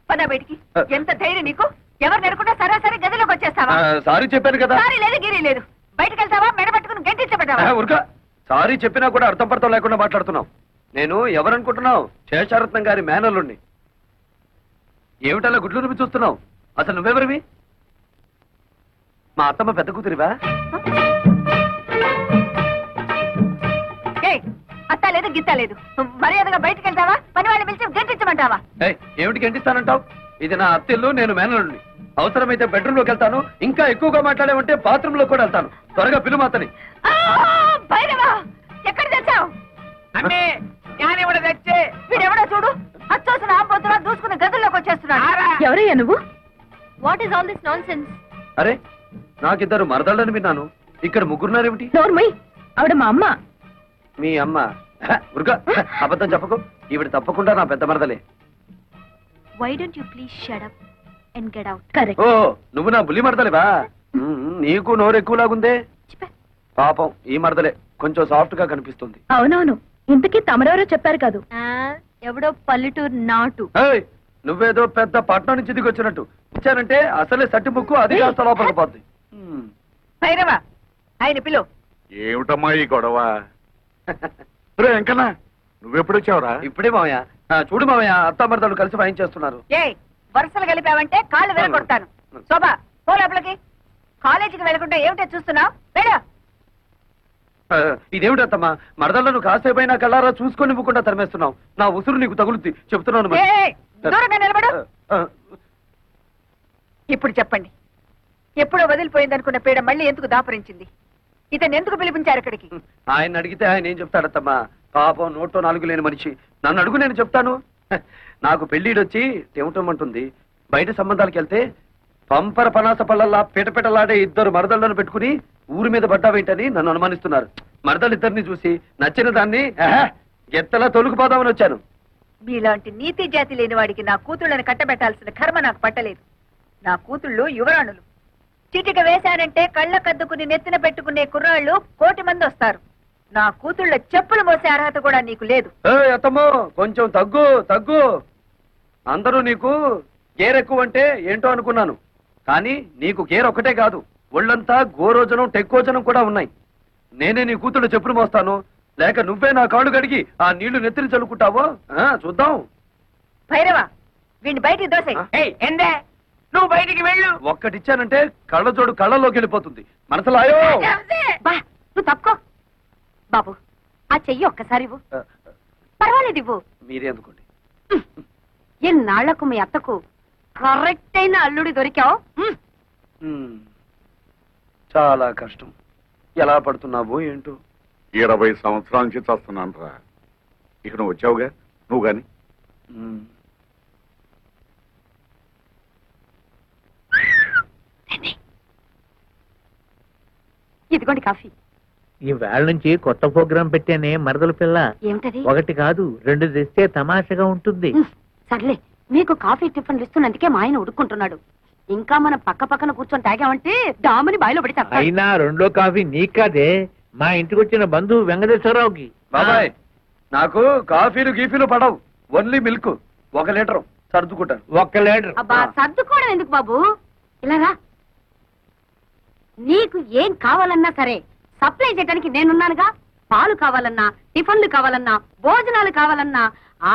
Speaker 4: పద బయటికి. ఎంత ధైర్యం నీకు?
Speaker 2: ఎవరు నెరకుండా సరాసరి గదిలోకి వచ్చేస్తావా?
Speaker 3: సారీ చెప్పాను కదా.
Speaker 2: సారీ లేదు గిరి లేదు. బయటకు వెళ్తావా? మెడ పట్టుకుని గెంటించబడ్డావా?
Speaker 3: ఉరక సారీ చెప్పినా కూడా అర్థం పడతాం లేకుండా మాట్లాడుతున్నావు. నేను ఎవరనుకుంటున్నావు? శేషారత్నం గారి మేనల్లుండి. ఏమిటలా గుడ్లు నువ్వు చూస్తున్నావు? అసలు నువ్వెవరివి? మా అత్తమ్మ పెద్ద కూతురివా?
Speaker 2: అత్త లేదు గిత్త లేదు. మర్యాదగా బయటకు వెళ్తావా? పని వాళ్ళని పిలిచి గెంటించమంటావా?
Speaker 3: ఏమిటి గంటిస్తానంటావు? ఇది నా అత్తిల్లు, నేను మేనల్లుండి. అవసరమైతే బెడ్రూమ్ లోకి వెళ్తాను. ఇంకా ఎక్కువగా మాట్లాడేమంటే బాత్రూమ్ లో కూడా వెళ్తాను. త్వరగా పిలు మాతని.
Speaker 2: భైరవా, ఎక్కడ తెచ్చావు?
Speaker 8: అమ్మే జ్ఞానేవుడు తెచ్చే.
Speaker 2: వీడెవడో చూడు, అచ్చోసిన ఆంబోతున్నా దూసుకుని గదుల్లోకి వచ్చేస్తున్నాడు.
Speaker 4: ఎవరయ్యా నువ్వు? What is all this non sense?
Speaker 3: అరే, నాకిద్దరు మరదళ్ళని విన్నాను. ఇక్కడ ముగ్గురున్నారేమిటి?
Speaker 4: నోర్మయ్, ఆవిడ మా అమ్మ.
Speaker 3: మీ అమ్మ? ఉరుగా అబద్ధం చెప్పకు. ఈవిడ తప్పకుండా నా పెద్ద మరదలే.
Speaker 4: Why don't you please shut up and get out? Correct.
Speaker 3: ఓ, నువ్వు నా బుల్లి మరదలేవా? నీకు నోరు ఎక్కువలాగుందే. పాపం ఈ మరదలే కొంచెం సాఫ్ట్ గా కనిపిస్తుంది.
Speaker 4: అవునవును, ఇంతకీ తమరెవరో చెప్పారు కాదు. ఎవడో పల్లెటూరు నాటు.
Speaker 3: ఏయ్, నువ్వేదో పెద్ద పట్నం నుంచి దిగి వచ్చినట్టు ఇచ్చానంటే అసలే సట్టి ముక్కు అది కాస్త లోపలికి పోద్ది.
Speaker 2: భైరవా, ఆయన పిలు.
Speaker 5: ఏమిటమ్మా ఈ గొడవ? వెంకన్నా, నువ్వెప్పుడొచ్చావురా?
Speaker 3: ఇప్పుడే మామయ్య. చూడు మామయ్య, అత్త మరదలు కలిసి వాయించేస్తున్నారు.
Speaker 2: వరుసలు కలిపావంటే కాళ్ళు విరగొడతాను. శోభా, పో లోపలికి. కాలేజీకి వెళ్ళకుండా ఏమిటో చూస్తున్నావు? వెళ్ళు.
Speaker 3: ఇదేమిటత్తమ్మా, మరదలను కాసేపైనా కళ్ళారా చూసుకొని ఇవ్వకుండా తరిమేస్తున్నావు. నా ఉసురు నీకు తగులుద్ది చెప్తున్నాను మరి.
Speaker 2: దూరంగా నిలబడు. ఇప్పుడు చెప్పండి, ఎప్పుడో వదిలిపోయిందనుకున్న పీడ మళ్ళీ ఎందుకు దాపరించింది? ఇతను ఎందుకు పిలిపించారు ఇక్కడికి?
Speaker 3: ఆయన అడిగితే ఆయన ఏం చెప్తాడత్తమ్మా? పాపం నోట్లో నాలుగు లేని మనిషి. నన్ను అడుగు, నేను చెప్తాను. నాకు పెళ్లిడొచ్చి తెమటమంటుంది. బయట సంబంధాలకు వెళ్తే పంపర పనాస పళ్ళల్లా పిటపిటలాడే ఇద్దరు మరదళ్లను పెట్టుకుని ఊరి మీద పడ్డావేంటని నన్ను అనుమానిస్తున్నారు. మరదలిద్దరిని చూసి నచ్చిన దాన్ని గెత్తలా తొలుకుపోదామని వచ్చాను.
Speaker 2: మీలాంటి నీతి జాతి లేని వాడికి నా కూతుళ్ళని కట్టబెట్టాల్సిన కర్మ నాకు పట్టలేదు. నా కూతుళ్ళు యువరాణులు. చిటిక వేశానంటే కళ్ళ కద్దుకుని నెత్తిన పెట్టుకునే కుర్రాళ్ళు 1,000,000 మంది వస్తారు. నా కూతుళ్ళ చెప్పులు మోసే అర్హత కూడా నీకు లేదు.
Speaker 3: అత్తమ్మో, కొంచెం తగ్గు తగ్గు. అందరూ నీకు గేరెక్కువ అంటే ఏంటో అనుకున్నాను. కానీ నీకు గేర్ ఒక్కటే కాదు, ఒళ్ళంతా గోరోజనం టెక్కోజనం కూడా ఉన్నాయి. నేనే నీ కూతుళ్ళు చెప్పులు మోస్తాను, లేక నువ్వే నా కాళ్ళు గడిగి ఆ నీళ్లు నెత్తిని చల్లుకుంటావో చూద్దాం.
Speaker 2: భైరవా, వీడిని బయటికి దోసేయ్.
Speaker 8: ఎందే నువ్వు బయటికి వెళ్ళు.
Speaker 3: ఒక్కటిచ్చానంటే కళ్ళజోడు కళ్ళలోకి వెళ్ళిపోతుంది. మనసులాయో.
Speaker 2: నువ్వు తప్పుకో. బాబు, ఆ చెయ్యి ఒక్కసారి ఇవ్వు. పర్వాలేదు, ఇవ్వు.
Speaker 3: మీరే అందుకోండి.
Speaker 2: ఎన్నాళ్లకు మీ అత్తకు కరెక్ట్ అయిన అల్లుడి దొరికావు.
Speaker 3: చాలా కష్టం. ఎలా పడుతున్నావో ఏంటో.
Speaker 5: 20 సంవత్సరాల నుంచి చేస్తున్నాను రా. ఇక నువ్వు వచ్చావుగా, నువ్వు గాని.
Speaker 2: ఇదిగోండి కాఫీ.
Speaker 6: ఈ వేళ నుంచి కొత్త ప్రోగ్రాం పెట్టానే మరదల పిల్ల.
Speaker 2: ఏమిటది?
Speaker 6: 1 కాదు 2 తెస్తే తమాషగా ఉంటుంది.
Speaker 2: సర్లే, మీకు కాఫీ టిఫిన్లు ఇస్తున్నందుకే మా ఆయన ఉడుక్కుంటున్నాడు. ఇంకా మనం పక్క పక్కన కూర్చొని తాగామంటే డాముని బాయిలో పడి తప్ప.
Speaker 6: అయినా 2వ కాఫీ నీకాదే, మా ఇంటికి వచ్చిన బంధువు వెంకటేశ్వరరావుకి.
Speaker 3: బాబాయ్, నాకు కాఫీలు గీఫీలు పడవు. Only milk. 1 లీటర్ సర్దుకుంటాను.
Speaker 6: 1 లీటర్.
Speaker 2: అబ్బా, సర్దుకోవడం ఎందుకు బాబు? ఇలాగా నీకు ఏం కావాలన్నా సరే సప్లై చేయడానికి నేనున్నానుగా. పాలు కావాలన్నా, టిఫిన్లు కావాలన్నా, భోజనాలు కావాలన్నా,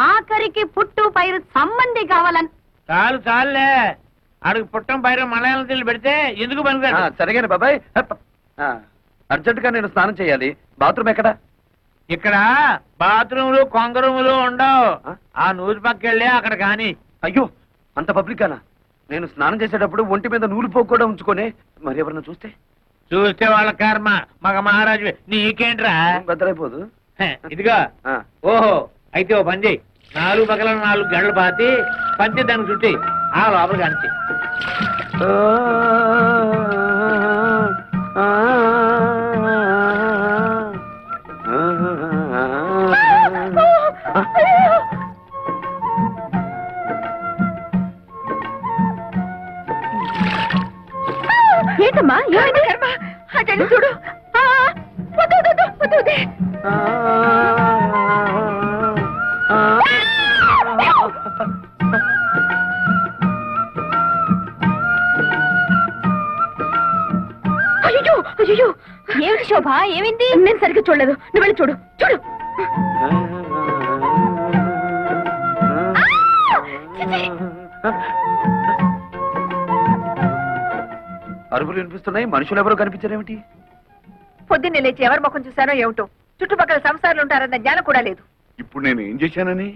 Speaker 2: ఆఖరికి పుట్టు పైరు సంబంధి కావాలన్నా.
Speaker 6: చాలు చాలులే, అడుగు పుట్టం పైన మలయాళం తెలు పెడితే ఎందుకు పనికిరాదు.
Speaker 3: సరిగానే బాబాయ్. అర్జెంట్ గా నేను స్నానం చేయాలి. బాత్రూమ్ ఎక్కడ?
Speaker 6: ఇక్కడ బాత్రూములు కొంగరూములు ఉండవు. ఆ నూరు పక్కెళ్ళి అక్కడ కాని.
Speaker 3: అయ్యో, అంత పబ్లిక్ గానా? నేను స్నానం చేసేటప్పుడు ఒంటి మీద నూలు పోగు కూడా ఉంచుకొని మరి ఎవరన్నా చూస్తే
Speaker 6: వాళ్ళ కర్మ. మగ మహారాజు నీకేంట్రా?
Speaker 3: బద్దలైపోదు.
Speaker 6: ఇదిగా. ఓహో, అయితే ఓ పని చెయ్యి. 4 పక్కల 4 గంటలు పాతి పంచి దానికి చుట్టి ఆ లోపల కానిచ్చి.
Speaker 4: ఏంటమ్మా,
Speaker 2: చూడు.
Speaker 4: శోభ ఏమైంది? నేను సరిగ్గా చూడలేదు, నువ్వు వెళ్ళి చూడు చూడు.
Speaker 3: అరుపులు వినిపిస్తున్నాయి, మనుషులు ఎవరో కనిపించారేమిటి?
Speaker 2: పొద్దున్నే లేచి ఎవరి ముఖం చూశానో ఏమిటో, చుట్టుపక్కల సంసారాలు ఉంటారన్న జ్ఞానం కూడా లేదు.
Speaker 5: ఇప్పుడు నేను ఏం చేశానని?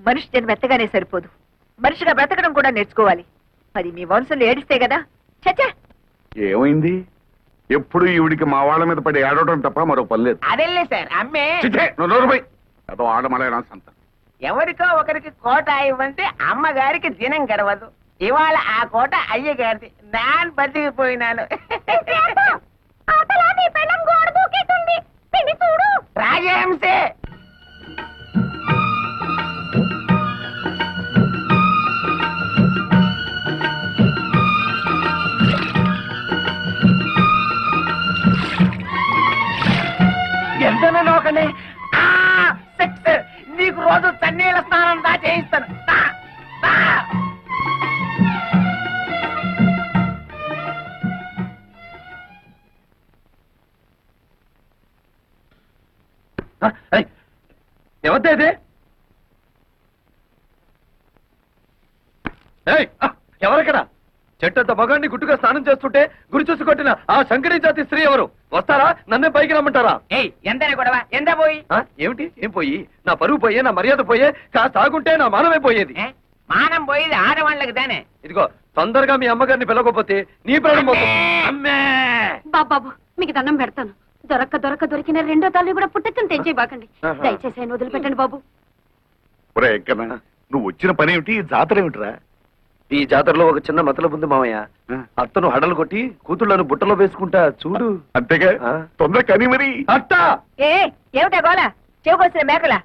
Speaker 2: మనిషి జన్మ ఎత్తగానే సరిపోదు, మనిషిగా బ్రతకడం కూడా నేర్చుకోవాలి. అది మీ వంశంలో ఏడిస్తే కదా. చచ్చా,
Speaker 5: ఏమైంది? ఎప్పుడు ఈవిడికి మా వాళ్ళ మీద పడి ఆడటం తప్ప మరో పని లేదు.
Speaker 8: అదెల్లే సార్ అమ్మే.
Speaker 5: అదో ఆడమలైనా సంత.
Speaker 8: ఎవరికో ఒకరికి కోట ఇవ్వంటే అమ్మగారికి దినం గడవదు. ఇవాళ ఆ కోట అయ్యగారిది. నాన్ బతికిపోయినాను. రాజహంసే. ఎంతనో ఒకనే సెక్స్. నీకు రోజు చన్నీళ్ళ స్నానం దా చేయిస్తాను.
Speaker 3: ఎవరిదే ఇది? ఎవరక్కడ? చెట్టంత మగాన్ని గుట్టుగా స్నానం చేస్తుంటే గురి చూసి కొట్టిన ఆ శంకరీ జాతి స్త్రీ ఎవరు? వస్తారా? నన్నే పైకి రమ్మంటారా?
Speaker 8: ఎంతనే గొడవ? ఎంత పోయి?
Speaker 3: ఏమిటి? ఏం పోయి? నా పరువు పోయే, నా మర్యాద పోయే, కాస్త ఆగుంటే నా మానమే పోయేది.
Speaker 8: మానం పోయేది ఆడవాళ్ళకి దానే.
Speaker 3: ఇదిగో తొందరగా మీ అమ్మగారిని పిలవకపోతే నీ ప్రాణం పోతుంది. అమ్మే
Speaker 4: బాబు మీకు దండం పెడతాను. దొరికిన రెండో తల్లి కూడా పుట్టెత్తుని తెంచేయబాకండి. దయచేసి ఆయన వదిలిపెట్టండి బాబు.
Speaker 5: ఒరే ఎక్కనా, నువ్వు వచ్చిన పని ఏమిటి? ఈ జాతర ఏమిటిరా?
Speaker 3: ఈ జాతరలో ఒక చిన్న మతలబు ఉంది మామయ్య. అత్తను హడలు కొట్టి కూతుళ్ళను బుట్టలో వేసుకుంటా చూడు.
Speaker 5: అంతేగా, తొందర కని మరి.
Speaker 3: అత్త
Speaker 2: ఏమిటా గోళ? చెవుకొచ్చిన మేకలా?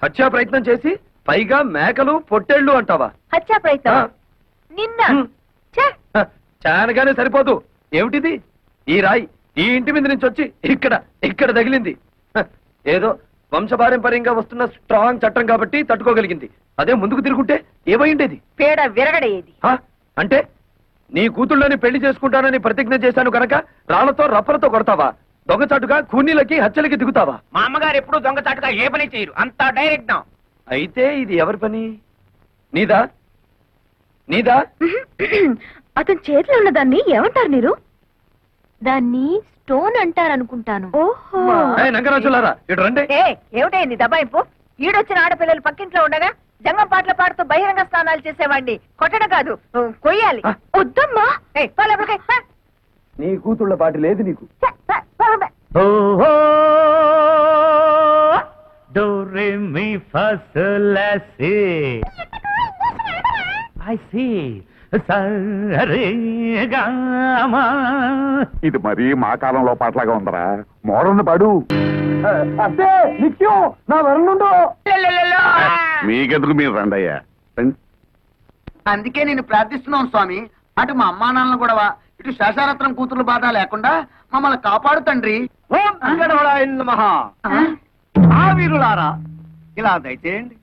Speaker 3: హత్యా ప్రయత్నం చేసి పైగా మేకలు పొట్టేళ్లు అంటావా?
Speaker 2: హత్యా ప్రయత్నం? నిన్న
Speaker 3: చానగానే సరిపోదు. ఏమిటిది? ఈ రాయి ఈ ఇంటి మీద నుంచి వచ్చి ఇక్కడ తగిలింది. ఏదో వంశపారంపర్యంగా వస్తున్న స్ట్రాంగ్ చట్టం కాబట్టి తట్టుకోగలిగింది. అదే ముందుకు తిరుగుంటే ఏమైండేది?
Speaker 2: పేడ విరగడేది.
Speaker 3: అంటే నీ కూతుళ్ళని పెళ్లి చేసుకుంటానని ప్రతిజ్ఞ చేశాను కనుక రాళ్లతో రప్పలతో కొడతావా? దొంగచాటుగా కూనీలకి హత్యలకి దిగుతావా?
Speaker 8: మా అమ్మగారు ఎప్పుడు దొంగచాటుగా ఏ పని చేయరు. అంతా డైరెక్ట్.
Speaker 3: అయితే ఇది ఎవరి పని? నీదా?
Speaker 4: అతని చేతిలో ఉన్న దాన్ని ఏమంటారు మీరు? దాన్ని స్టోన్ అంటారనుకుంటాను. ఓహో,
Speaker 3: నంగరాజులారా ఇటు రండి.
Speaker 2: ఏమిటైంది దబాయింపు? ఈడొచ్చిన ఆడపిల్లలు పక్కింట్లో ఉండగా జంగం పాటలు పాడుతూ బహిరంగ స్నానాలు చేసేవాడిని కొట్టడం కాదు, కొయ్యాలి.
Speaker 4: వద్దమ్మా.
Speaker 3: నీ కూతుళ్ళ పాటి లేదు నీకు.
Speaker 5: ఇది మరీ మా కాలంలో పాటలాగా ఉందరా. మోడర్న్ పాడు.
Speaker 3: అదే నిత్యం నా వరణుండో.
Speaker 5: మీకెందుకు, మీరు రండి అయ్యా.
Speaker 7: అందుకే నేను ప్రార్థిస్తున్నాను స్వామి. అటు మా అమ్మా నాన్నలు గొడవ, ఇటు శేషారత్నం కూతురు బాధ లేకుండా మమ్మల్ని కాపాడు తండ్రి. ఓం అంగడవడాయ నమః. ఆ వీరులారా ఇలా దయచేయండి.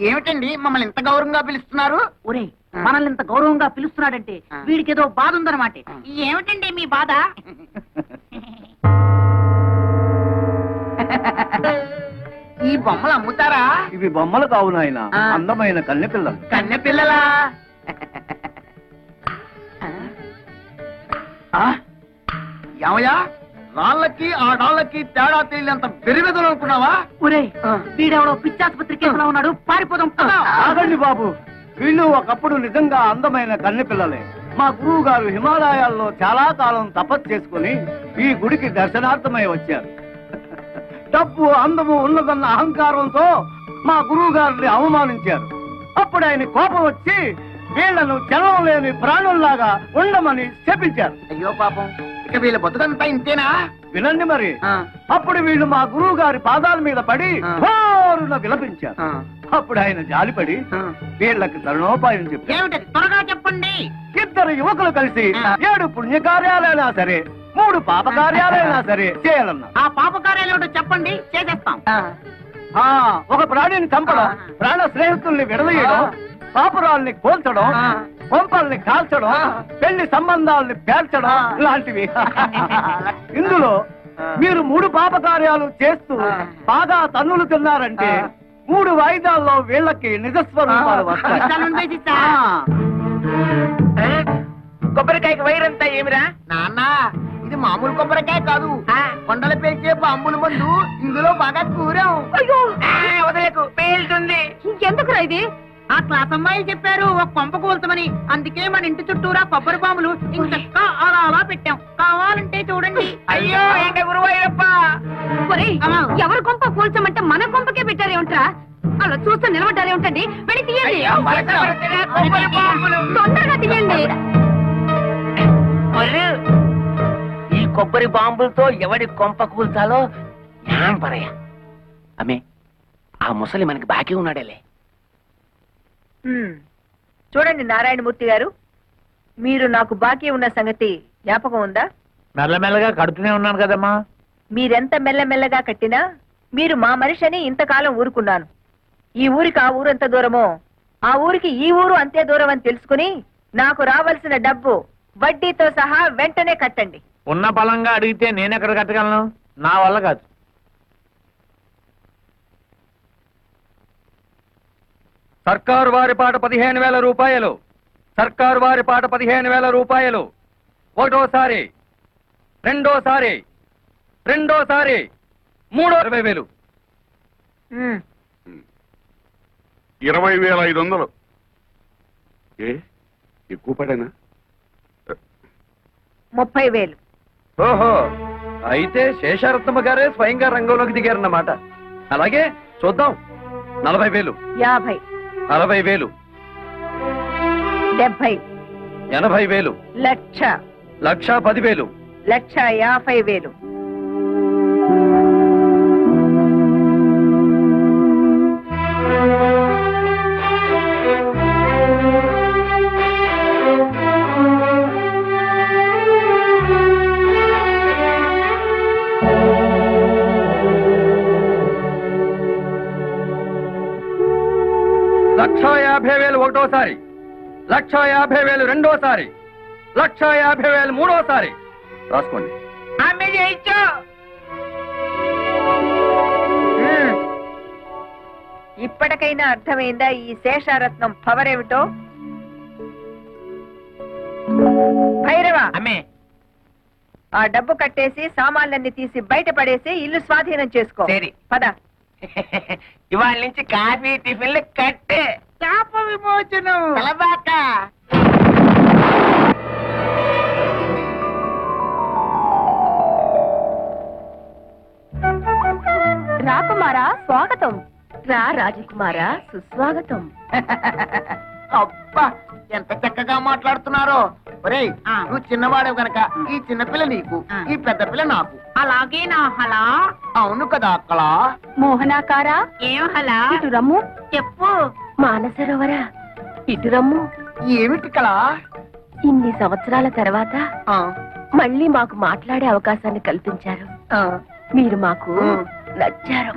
Speaker 7: ఏమిటండి మమ్మల్ని ఇంత గౌరవంగా పిలుస్తున్నారు?
Speaker 9: ఒరే, మనల్ని ఇంత గౌరవంగా పిలుస్తున్నాడంటే వీడికి ఏదో బాధ ఉందన్నమాట. ఏమిటండి మీ బాధ?
Speaker 7: ఈ బొమ్మలు అమ్ముతారా?
Speaker 3: ఇవి బొమ్మలు కావు నాయన, అందమైన కన్నె పిల్లలు.
Speaker 7: కన్నె పిల్లలా? ఏమయ్యా, రాళ్ళకి ఆ డాళ్ళకి తేడా తెలియనంత పెరివెదలు అనుకున్నావా?
Speaker 9: ఒరే, వీడెవడో పిచ్చాసుపత్రి కేసులో ఉన్నాడు, పారిపోదాం.
Speaker 3: ఆగండి బాబు, వీళ్ళు ఒకప్పుడు నిజంగా అందమైన కన్నె పిల్లలే. మా గురువు గారు హిమాలయాల్లో చాలా కాలం తపస్సు చేసుకుని ఈ గుడికి దర్శనార్థమై వచ్చారు. డబ్బు అందము ఉన్నదన్న అహంకారంతో మా గురువు గారిని అవమానించారు. అప్పుడు ఆయన కోపం వచ్చి వీళ్లను జనం లేని ప్రాణుల్లాగా ఉండమని శపించారు.
Speaker 7: అయ్యో పాపం, ఇక వీళ్ళ బతుకంతా ఇంతేనా?
Speaker 3: వినండి మరి. అప్పుడు వీళ్ళు మా గురువు గారి పాదాల మీద పడి హోరున విలపించారు. అప్పుడు ఆయన జాలిపడి వీళ్ళకి తరుణోపాయం చెప్పారు.
Speaker 9: ఏమిటది? త్వరగా చెప్పండి.
Speaker 3: ఇద్దరు యువకులు కలిసి 7 పుణ్యకార్యాలైనా సరే 3 పాపకార్యాలైనా సరే చేయాలన్నా.
Speaker 9: ఆ పాపకార్యాలు ఏమిటో చెప్పండి, చేసేస్తాం.
Speaker 3: ఒక ప్రాణిని చంపడం, ప్రాణ స్నేహితుల్ని విడదీయడం, పాపురాల్ని కోల్చడం,
Speaker 7: కొంపల్ని కాల్చడం, పెళ్లి సంబంధాలని పేర్చడం లాంటివి. ఇందులో మీరు 3 పాపకార్యాలు చేస్తూ బాగా తన్నులు తిన్నారంటే 3 వాయిదాల్లో వీళ్ళకి నిజస్వరూపాలు వస్తాయి.
Speaker 8: కొబ్బరికాయకి వైరంతా ఏమిరా నాన్న? ఇది మామూలు కొబ్బరికాయ కాదు, కొండలు పేల్చే బాంబుల మందు. ఇందులో బాగా కూరాం. వదలకు పేలుతుంది.
Speaker 9: ఇంకెందుకు ఇది? ఆ క్లాస్ అమ్మాయిలు చెప్పారు ఒక కొంప కూల్చమని. అందుకే మన ఇంటి చుట్టూరా కొబ్బరి బాంబులు ఇంక అలా పెట్టాం. కావాలంటే చూడండి.
Speaker 8: అయ్యో ఏంట గురువయ్యప్ప!
Speaker 4: ఎవరి కొంప కూల్చమంటే మన కొంపకే పెట్టారేమిట్రా? అలా చూస్తూ నిలబడ్డారే ఉంటండి. వెళ్ళి తీయండి,
Speaker 8: కొబ్బరి బాంబులు.
Speaker 4: తొందరగా తీయండి.
Speaker 8: ఈ కొబ్బరి బాంబులతో ఎవడి కొంప కూల్చాలో జ్ఞానం పరయ్య. అమ్మే, ఆ ముసలి మనకి బాకీ ఉన్నాడేలే.
Speaker 1: చూడండి నారాయణమూర్తి గారు, మీరు నాకు బాకీ ఉన్న సంగతి జ్ఞాపకం ఉందా?
Speaker 6: మెల్లమెల్లగా కడుతూనే ఉన్నాను కదమ్మా.
Speaker 1: మీరెంత మెల్లమెల్లగా కట్టినా మీరు మా మనిషి అని ఇంతకాలం ఊరుకున్నాను. ఈ ఊరికి ఆ ఊరు ఎంత దూరమో ఆ ఊరికి ఈ ఊరు అంతే దూరం అని తెలుసుకుని నాకు రావాల్సిన డబ్బు వడ్డీతో సహా వెంటనే కట్టండి.
Speaker 6: ఉన్న బలంగా అడిగితే నేనెక్కడ కట్టగలను? నా వల్ల కాదు.
Speaker 7: సర్కారు వారి పాట 15,000 రూపాయలు. సర్కారు వారి పాట 15,000 రూపాయలు. ఒకటోసారి, రెండోసారి, మూడో 20,000.
Speaker 5: 20,500. ఎక్కువ పడేనా?
Speaker 1: 30,000.
Speaker 3: ఓహో, అయితే శేషారత్నమ్మ గారే స్వయంగా రంగంలోకి దిగారన్నమాట. అలాగే చూద్దాం. 40,000,
Speaker 1: 50,
Speaker 3: 60,000,
Speaker 1: 70,
Speaker 3: 80,000,
Speaker 1: 1,00,000,
Speaker 3: 1,10,000,
Speaker 1: 1,50,000.
Speaker 7: లక్ష 50,000 ఒకటోసారి, 1,50,000 రెండోసారి, 1,50,000 మూడోసారి. రాసుకోండి.
Speaker 8: ఆమె చేయించు.
Speaker 1: ఇప్పటికైనా అర్థమైందా ఈ శేషారత్నం పవర్ ఏమిటో? భైరవ,
Speaker 8: అమ్మే,
Speaker 1: ఆ డబ్బు కట్టేసి సామాన్లన్నీ తీసి బయట పడేసి ఇల్లు స్వాధీనం చేసుకో.
Speaker 8: సరే.
Speaker 1: పద.
Speaker 8: ఇవాళ నుంచి కాఫీ టిఫిన్లు కట్టే. శాప విమోచనం. తలబాక.
Speaker 4: రాకుమారా స్వాగతం. రా రాజకుమారా సుస్వాగతం.
Speaker 8: అబ్బా ఎంత చక్కగా మాట్లాడుతున్నారో. ఒరేయ్, నువ్వు చిన్నవాడు గనక ఈ చిన్నపిల్ల నీకు, ఈ పెద్ద పిల్ల నాకు.
Speaker 9: అలాగే నా హలా.
Speaker 8: అవును కదా అక్కడ.
Speaker 4: మోహనాకారా
Speaker 9: ఏం హలా?
Speaker 4: ఇటు రమ్ము.
Speaker 9: చెప్పు.
Speaker 4: మానసరోవరా ఇటు రమ్ము.
Speaker 8: ఏమిటి కళ?
Speaker 4: ఇన్ని సంవత్సరాల తర్వాత
Speaker 8: ఆ,
Speaker 4: మళ్ళీ మాకు మాట్లాడే అవకాశాన్ని కల్పించారు.
Speaker 8: ఆ.
Speaker 4: మీరు మాకు నచ్చారు.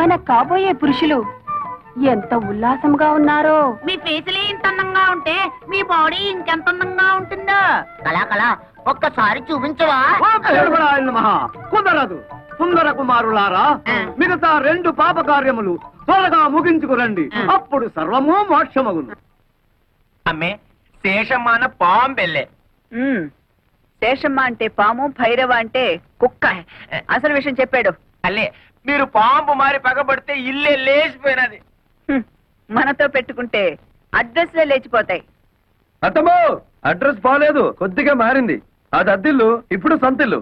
Speaker 4: మన కాబోయే పురుషులు ఎంత ఉల్లాసంగా ఉన్నారో.
Speaker 9: మీ ఫేసులే ఇంత అందంగా ఉంటే మీ బాడీ ఇంకెంత అందంగా ఉంటుందో.
Speaker 8: కళ ఒక్కసారి చూపించవా?
Speaker 7: కుదరదు. సుందర కుమారులారా, మిగతా 2 పాప కార్యములు త్వరగా ముగించుకురండి. అప్పుడు సర్వము మోక్షమగును.
Speaker 8: అమ్మే, శేషమ్మాన పాంబెల్లే.
Speaker 1: శేషమ్మ అంటే పాము, భైరవ అంటే కుక్క. అసలు విషయం చెప్పాడు.
Speaker 8: అల్లే, మీరు పాంపు మారి పగబడితే ఇల్లే లేచిపోయినది.
Speaker 1: మనతో పెట్టుకుంటే అడ్రస్లే లేచిపోతాయి.
Speaker 3: అత్తమ్మో, అడ్రస్ బాలేదు, కొద్దిగా మారింది. అది అద్దిల్లు, ఇప్పుడు సొంతిల్లు.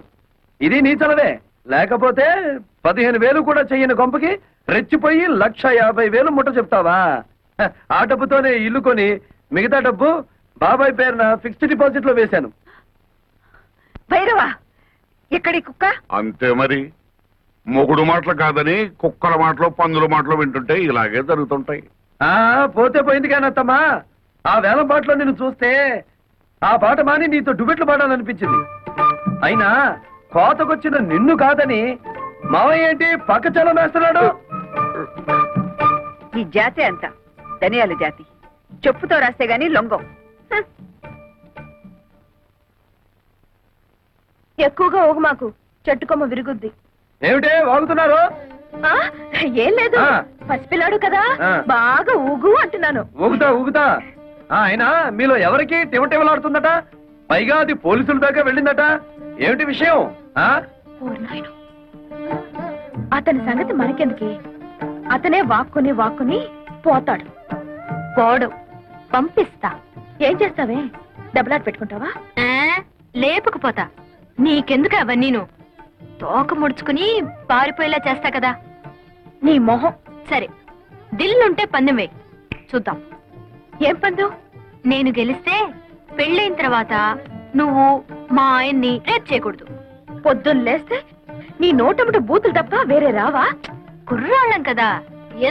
Speaker 3: ఇది నీ చలవే. లేకపోతే 15,000 కూడా చెయ్యని కొంపకి రెచ్చిపోయి 1,50,000 ముట్ట చెప్తావా? ఆ డబ్బుతోనే ఇల్లు కొని మిగతా డబ్బు బాబాయ్ పేరున ఫిక్స్డ్ డిపాజిట్ లో వేశాను.
Speaker 1: భైరవ, ఎక్కడి కుక్క?
Speaker 5: అంతే మరి. మొగుడు మాటలు కాదని కుక్కల మాటలు, పందుల మాటలు వింటుంటే ఇలాగే జరుగుతుంటాయి.
Speaker 3: పోతే పోయింది కానీ అత్తమ్మా, ఆ వేలం పాటలో నిన్ను చూస్తే ఆ పాట మాని నీతో డుబెట్లు పాడాలనిపించింది. అయినా కోతకొచ్చిన నిన్ను కాదని మావయ్య ఏంటి పక్క చలం వేస్తున్నాడు?
Speaker 1: ఈ జాతి అంత ధనియాల జాతి.
Speaker 2: చెప్పుతో రాస్తే గాని లొంగం.
Speaker 4: ఎక్కువగా ఊగు మాకు, చెట్టుకొమ్మ విరుగుద్ది.
Speaker 3: ఏమిటే వాగుతున్నారు?
Speaker 4: ఆ, ఏం లేదు,
Speaker 3: ఆ.
Speaker 4: పసిపిల్లాడు కదా,
Speaker 3: ఆ.
Speaker 4: బాగా ఊగు అంటున్నాను.
Speaker 3: ఊగుతా అయినా మీలో ఎవరికి టివటివలాడుతుందట? పైగా అది పోలీసుల దాకా వెళ్ళిందట. ఏమిటి విషయం? ఆ
Speaker 4: ఓరి నాయనో. అతని సంగతి మనకెందుకే, అతనే వాక్కుని పోతాడు. పోడు, పంపిస్తా. ఏం చేస్తావే, డబ్బులాట పెట్టుకుంటావా? లేపకపోతా. నీకెందుకు అవన్నీ? తోక ముడుచుకుని పారిపోయేలా చేస్తా కదా. నీ మొహం. సరే, దిల్లుంటే పందెం వేయి, చూద్దాం. ఏం పందెం? నేను గెలిస్తే పెళ్ళైన తర్వాత నువ్వు మా ఆయన్ని రేప్ చేయకూడదు. పొద్దున్న లేస్తే నీ నోటముట బూతులు తప్ప వేరే రావా? కుర్రాళ్ళం కదా,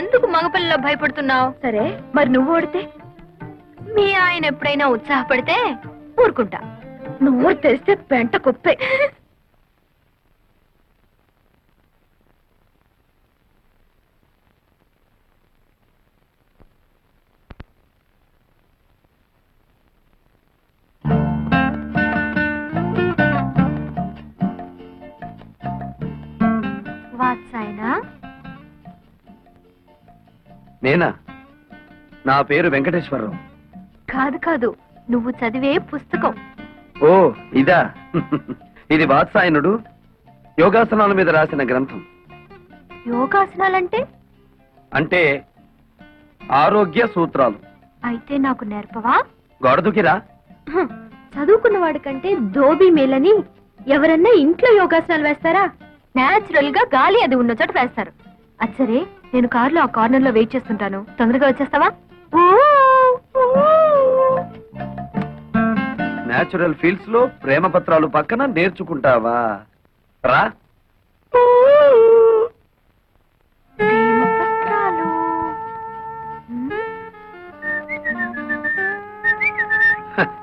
Speaker 4: ఎందుకు మగపిల్లలో భయపడుతున్నావు? సరే, మరి నువ్వు ఓడితే? మీ ఆయన ఎప్పుడైనా ఉత్సాహపడితే ఊరుకుంటా. నువ్వు తెరిస్తే పెంట కుప్పే. వాత్సాయనా?
Speaker 3: నేనా? నా పేరు వెంకటేశ్వరరావు.
Speaker 4: కాదు, నువ్వు చదివే పుస్తకం.
Speaker 3: ఓ ఇదా? ఇది వాత్సాయనుడు యోగాసనాల మీద రాసిన గ్రంథం.
Speaker 4: యోగాసనాలంటే?
Speaker 3: అంటే ఆరోగ్య సూత్రాలు.
Speaker 4: అయితే నాకు నేర్పవా?
Speaker 3: గొడదుకిరా.
Speaker 4: చదువుకున్న వాడికంటే దోబీ మేలని ఎవరన్నా ఇంట్లో యోగాసనాలు వేస్తారా? నేచురల్ గా గాలి అది ఉన్న చోట వేస్తారు. అచ్చరే, నేను కారులో ఆ కార్నర్ లో వెయిట్ చేస్తుంటాను, తొందరగా వచ్చేస్తావా?
Speaker 3: నేచురల్ ఫీల్డ్స్ లో ప్రేమ పత్రాలు పక్కన నేర్చుకుంటావా? రా.
Speaker 4: ప్రేమపత్రాలు.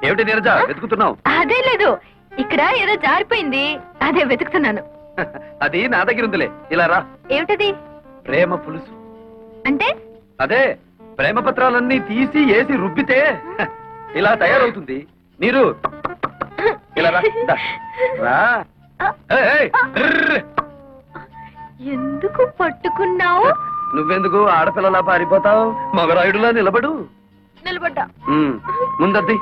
Speaker 3: ఏమిటి నీరజ వెతుకుతున్నావు?
Speaker 4: అదే లేదు, ఇక్కడ ఏదో జారిపోయింది, అదే వెతుకుతున్నాను.
Speaker 3: అది నా దగ్గర ఉందిలే. ఇలా రా.
Speaker 4: ఏమిటది?
Speaker 3: ప్రేమ పులుసు.
Speaker 4: అంటే?
Speaker 3: అదే, ప్రేమ పత్రాలన్నీ తీసి వేసి రుబ్బితే ఇలా తయారవుతుంది. నీరు ఇలా రా. దా. రా. ఏయ్, ర్ర్.
Speaker 4: ఎందుకు పట్టుకున్నావు?
Speaker 3: నువ్వెందుకు ఆడపిల్లలా పారిపోతావు? మగరాయుడులా నిలబడు.
Speaker 4: నిలబడ్డా.
Speaker 3: ముందద్ది.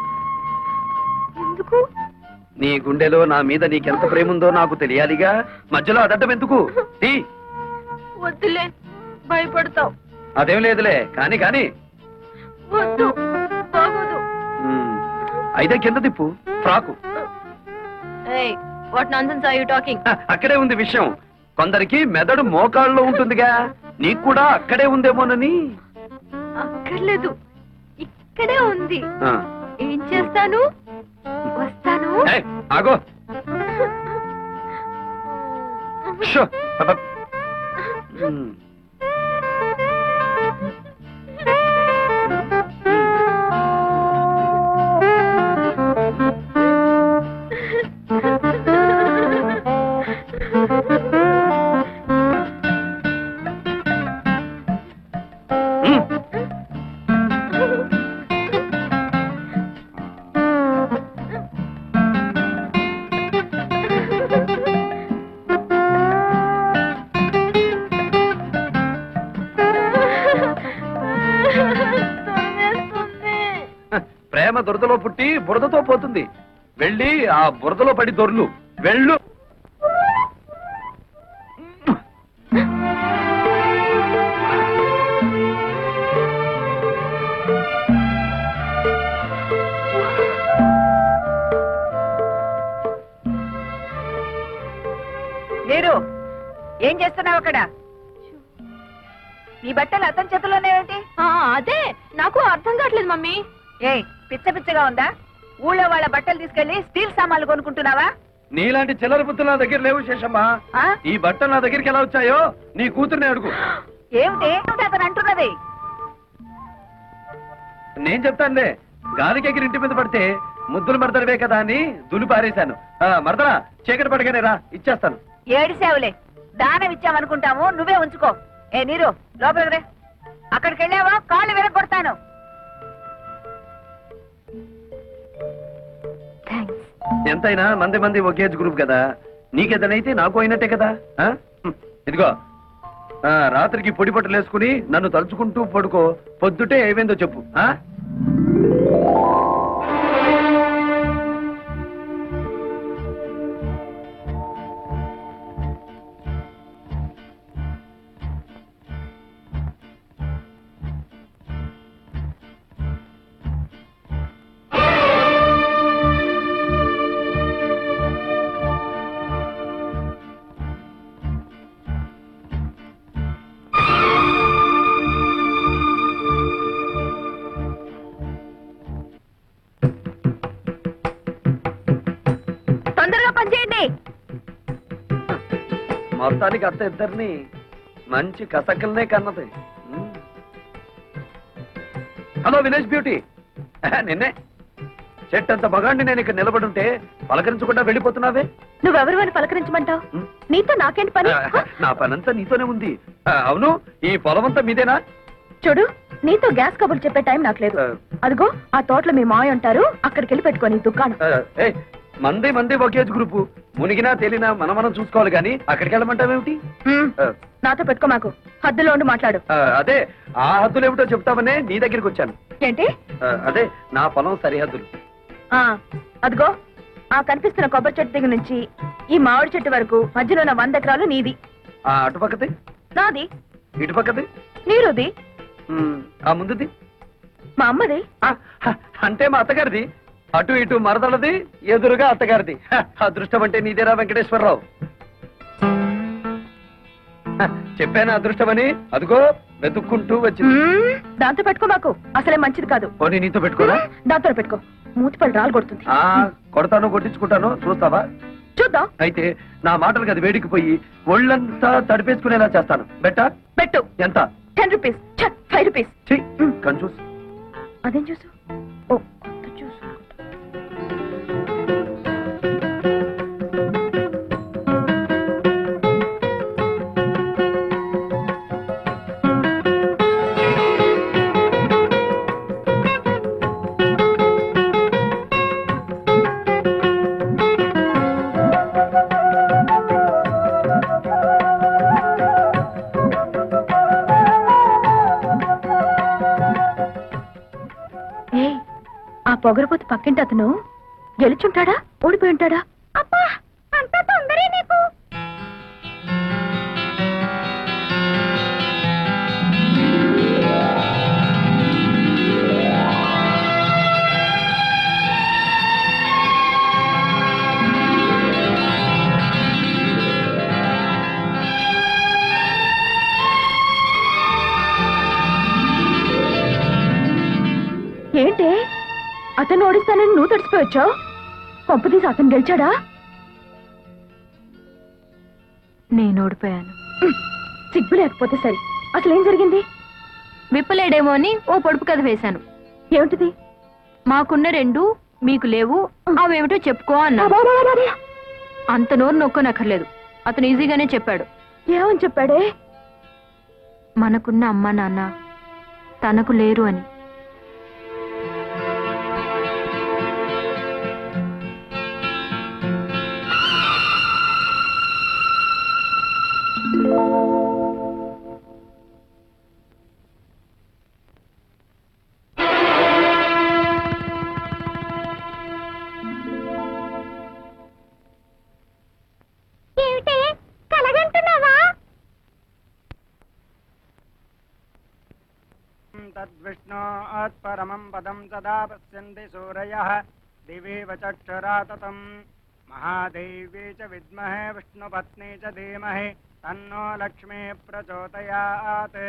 Speaker 4: ఎందుకు?
Speaker 3: నీ గుండెలో నా మీద నీకెంత ప్రేమ ఉందో నాకు తెలియాలిగా. మధ్యలో అదడ్డం ఎందుకు? తీ.
Speaker 4: వద్దులే, భయపడతావు.
Speaker 3: అదేం లేదులే, కాని కాని.
Speaker 4: వద్దు, బాగోదు.
Speaker 3: అయితే కింద తిప్పు. Frock.
Speaker 4: What nonsense are you talking?
Speaker 3: అక్కడే ఉంది విషయం. కొందరికి మెదడు మోకాళ్ళలో ఉంటుందిగా, నీకు కూడా అక్కడే ఉందేమోనని.
Speaker 4: అక్కర్లేదు, ఇక్కడే ఉంది.
Speaker 3: ఆ.
Speaker 4: ఏం చేస్తాను? వస్తాను.
Speaker 3: ఏయ్, ఆగో. షో. అబ్బ. ప్రేమ దురదలో పుట్టి బురదతో పోతుంది. వెళ్ళి ఆ బురదలో పడి దొర్లు. వెళ్ళు.
Speaker 2: మీరు ఏం చేస్తున్నావు అక్కడ? నీ బట్టలు అతని చేతుల్లోనే ఏంటి?
Speaker 4: అదే నాకు అర్థం కావట్లేదు మమ్మీ.
Speaker 2: ఏ పిచ్చ పిచ్చగా ఉందా? ఊళ్ళో వాళ్ళ బట్టలు తీసుకెళ్లి స్టీల్ సామాన్లు కొనుక్కుంటున్నావా?
Speaker 3: నీలాంటి చిల్లర బుద్ధులు నా దగ్గర లేవు శేషమ్మా.
Speaker 2: ఆ?
Speaker 3: ఈ బట్టలు నా దగ్గరికి ఎలా వచ్చాయో నీ కూతుర్ని అడుగు.
Speaker 2: ఏమిటి అతను అంటున్నది?
Speaker 3: నేను చెప్తానులే. గాలికి ఎగిరి ఇంటి మీద పడితే ముద్దులు మరదలవే కదా అని దులు పారేశాను. మరదలా చీకటి పడగానే రా, ఇచ్చేస్తాను.
Speaker 2: ఏడిసేవులే, దానం ఇచ్చామనుకుంటాము, నువ్వే ఉంచుకో. ఏ నీరు లోపలికి రే. అక్కడికి వెళ్ళావా కాళ్ళు వెనక్కొడతాను.
Speaker 3: ఎంతైనా మంది ఒకే ఏజ్ గ్రూప్ కదా, నీకేదనైతే నాకు అయినట్టే కదా. ఇదిగో రాత్రికి పొడి పట్టులు వేసుకుని నన్ను తలుచుకుంటూ పడుకో, పొద్దుటే ఏమైందో చెప్పు.
Speaker 4: తొందరగా పనిచేయండి.
Speaker 3: మొత్తానికి అత్త ఇద్దరిని మంచి కసకల్నే కన్నది. హలో విలేజ్ బ్యూటీ, నిన్నే చెట్టంత మగాండి నేను ఇక్కడ నిలబడుంటే పలకరించకుండా వెళ్ళిపోతున్నావే.
Speaker 4: నువ్వెవరు అని పలకరించమంటావు? నీతో నాకేంటి పని?
Speaker 3: నా పనంతా నీతోనే ఉంది. అవును, ఈ పొలమంతా మీదేనా?
Speaker 4: చూడు, నీతో గ్యాస్ కబుర్లు చెప్పే టైం నాకు లేదు. అదిగో ఆ తోటలో మీ మాయ ఉంటారు, అక్కడికి వెళ్ళి పెట్టుకోని దుకాణం.
Speaker 3: మంది ఒకేజ్ గ్రూపు, మునిగినా తేలినా మనం చూసుకోవాలి కానీ అక్కడికి వెళ్ళమంటావేమిటి?
Speaker 4: నాతో పెట్టుకో, మాకు హద్దులో ఉండి మాట్లాడు.
Speaker 3: అదే ఆ హద్దులు ఏమిటో చెప్తామనే నీ దగ్గరికి వచ్చాను.
Speaker 4: ఏంటి?
Speaker 3: అదే నా పొలం సరిహద్దులు.
Speaker 4: అదిగో ఆ కనిపిస్తున్న కొబ్బరి చెట్టు దగ్గర నుంచి ఈ మామిడి చెట్టు వరకు మధ్యలో ఉన్న 100 ఎకరాలు నీది.
Speaker 3: అటుపక్కది
Speaker 4: నాది.
Speaker 3: ఇటుపక్కది
Speaker 4: నీరుది.
Speaker 3: ఆ ముందుది
Speaker 4: మా అమ్మది.
Speaker 3: అంటే మా అత్తగారిది. అటు ఇటు మరదలది, ఎదురుగా అత్తగారిది. అదృష్టం అంటే నీదేరా వెంకటేశ్వరరావు. చెప్పాను అదృష్టమని, అదిగో వెతుక్కుంటూ వచ్చింది.
Speaker 4: దాంతో పెట్టుకో, మాకు అసలే మంచిది కాదు.
Speaker 3: పోనీ నీతో పెట్టుకోరా?
Speaker 4: దాంతో పెట్టుకో, మూతిపళ్ళు రాలు కొడుతుంది.
Speaker 3: కొడతాను, కొట్టించుకుంటాను, చూస్తావా?
Speaker 4: చూద్దాం.
Speaker 3: అయితే నా మాటలకు అది వేడికిపోయి ఒళ్ళంతా తడిపేసుకునేలా చేస్తాను.
Speaker 4: పెట్టు.
Speaker 3: ఎంత?
Speaker 4: 10 రూపీస్. 5 రూపీస్.
Speaker 3: కన్ఫ్యూజ్.
Speaker 4: అదేం చూసు? ఓ కొత్త చూసు. ఆ పొగరపోతు పక్కింటి అతను గెలుచుంటాడా, ఓడిపోయి ఉంటాడా? అబ్బా, అంత తొందరే నీకు. ఏంటి అతను ఓడిస్తానని నువ్వు తడిసిపోయొచ్చావు? పంపదీసి అతను గెలిచాడా? నేను ఓడిపోయాను. సిగ్గు లేకపోతే సరే, అసలేం జరిగింది? విప్పలేడేమో అని ఓ పొడుపు కథ వేశాను. ఏమిటిది? మాకున్న 2 మీకు లేవు, అవేమిటో చెప్పుకో అన్నా. అంత నోరు నొక్కనక్కర్లేదు, అతను ఈజీగానే చెప్పాడు. ఏమని చెప్పాడే? మనకున్న అమ్మా నాన్న తనకు లేరు అని.
Speaker 7: तद्विष्णोत् परमं पदं सदा पश्यन्ति सूरयः दिवेव चक्षुरा ततं महादेवी च विद्महे विष्णुपत्नी च धीमहि तन्नो लक्ष्मी प्रचोदयात्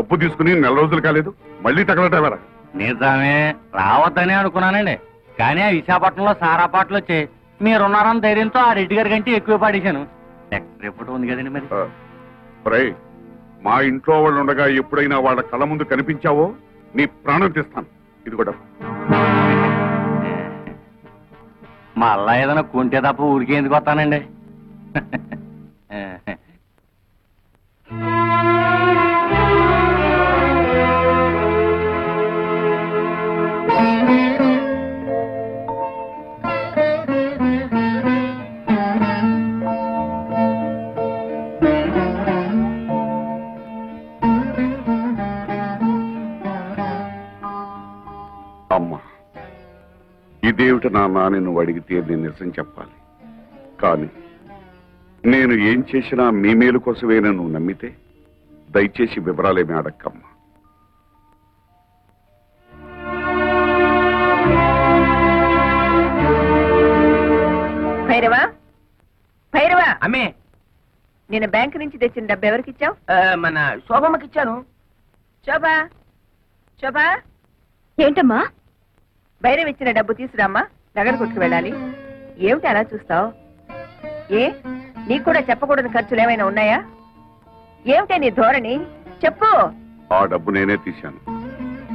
Speaker 5: డబ్బు తీసుకుని 4 రోజులు కాలేదు మళ్ళీ తగలటవరా?
Speaker 10: నిజమే, రావద్దని అనుకున్నానండి. కానీ ఆ విశాఖపట్నంలో సారా పాటలు వచ్చాయి. మీరున్నారని ధైర్యంతో ఆ రెడ్డి గారి కంటే ఎక్కువ పాడేశాను. నెక్స్ట్ రిపోర్ట్ ఉంది కదండి మరి.
Speaker 5: ఒరేయ్, మా ఇంట్లో వాళ్ళు ఉండగా ఎప్పుడైనా వాళ్ళ కళ్ళ ముందు కనిపించావో నీ ప్రాణం తీస్తాను. ఇది కూడా
Speaker 10: మళ్ళా ఏదైనా కొంటే తప్ప ఊరికే ఎందుకు వస్తానండి.
Speaker 5: అమ్మా, ఇదేమిటి నాన్న అని నువ్వు అడిగితే నేను నిజం చెప్పాలి. కానీ నేను ఏం చేసినా మీ మేలు కోసమేనా నువ్వు నమ్మితే దయచేసి వివరాలేమి అడక్కమ్మా.
Speaker 8: భైరవా, భైరవా,
Speaker 9: అమ్మే,
Speaker 8: నేను బ్యాంక్ నుంచి తెచ్చిన డబ్బు ఎవరికి ఇచ్చావు?
Speaker 9: మన శోభమ్మకి ఇచ్చాను.
Speaker 8: శోభా, శోభా,
Speaker 4: ఏంటమ్మా?
Speaker 8: భైరవ్ ఇచ్చిన డబ్బు తీసురామ్మా, నగర కొట్టుకు వెళ్ళాలి. ఏమిటి అలా చూస్తావు? ఏ, నీకు కూడా చెప్పకూడని ఖర్చులు ఏమైనా ఉన్నాయా? ఏమిటే నీ ధోరణి? చెప్పు.
Speaker 5: ఆ డబ్బు నేనే తీశాను.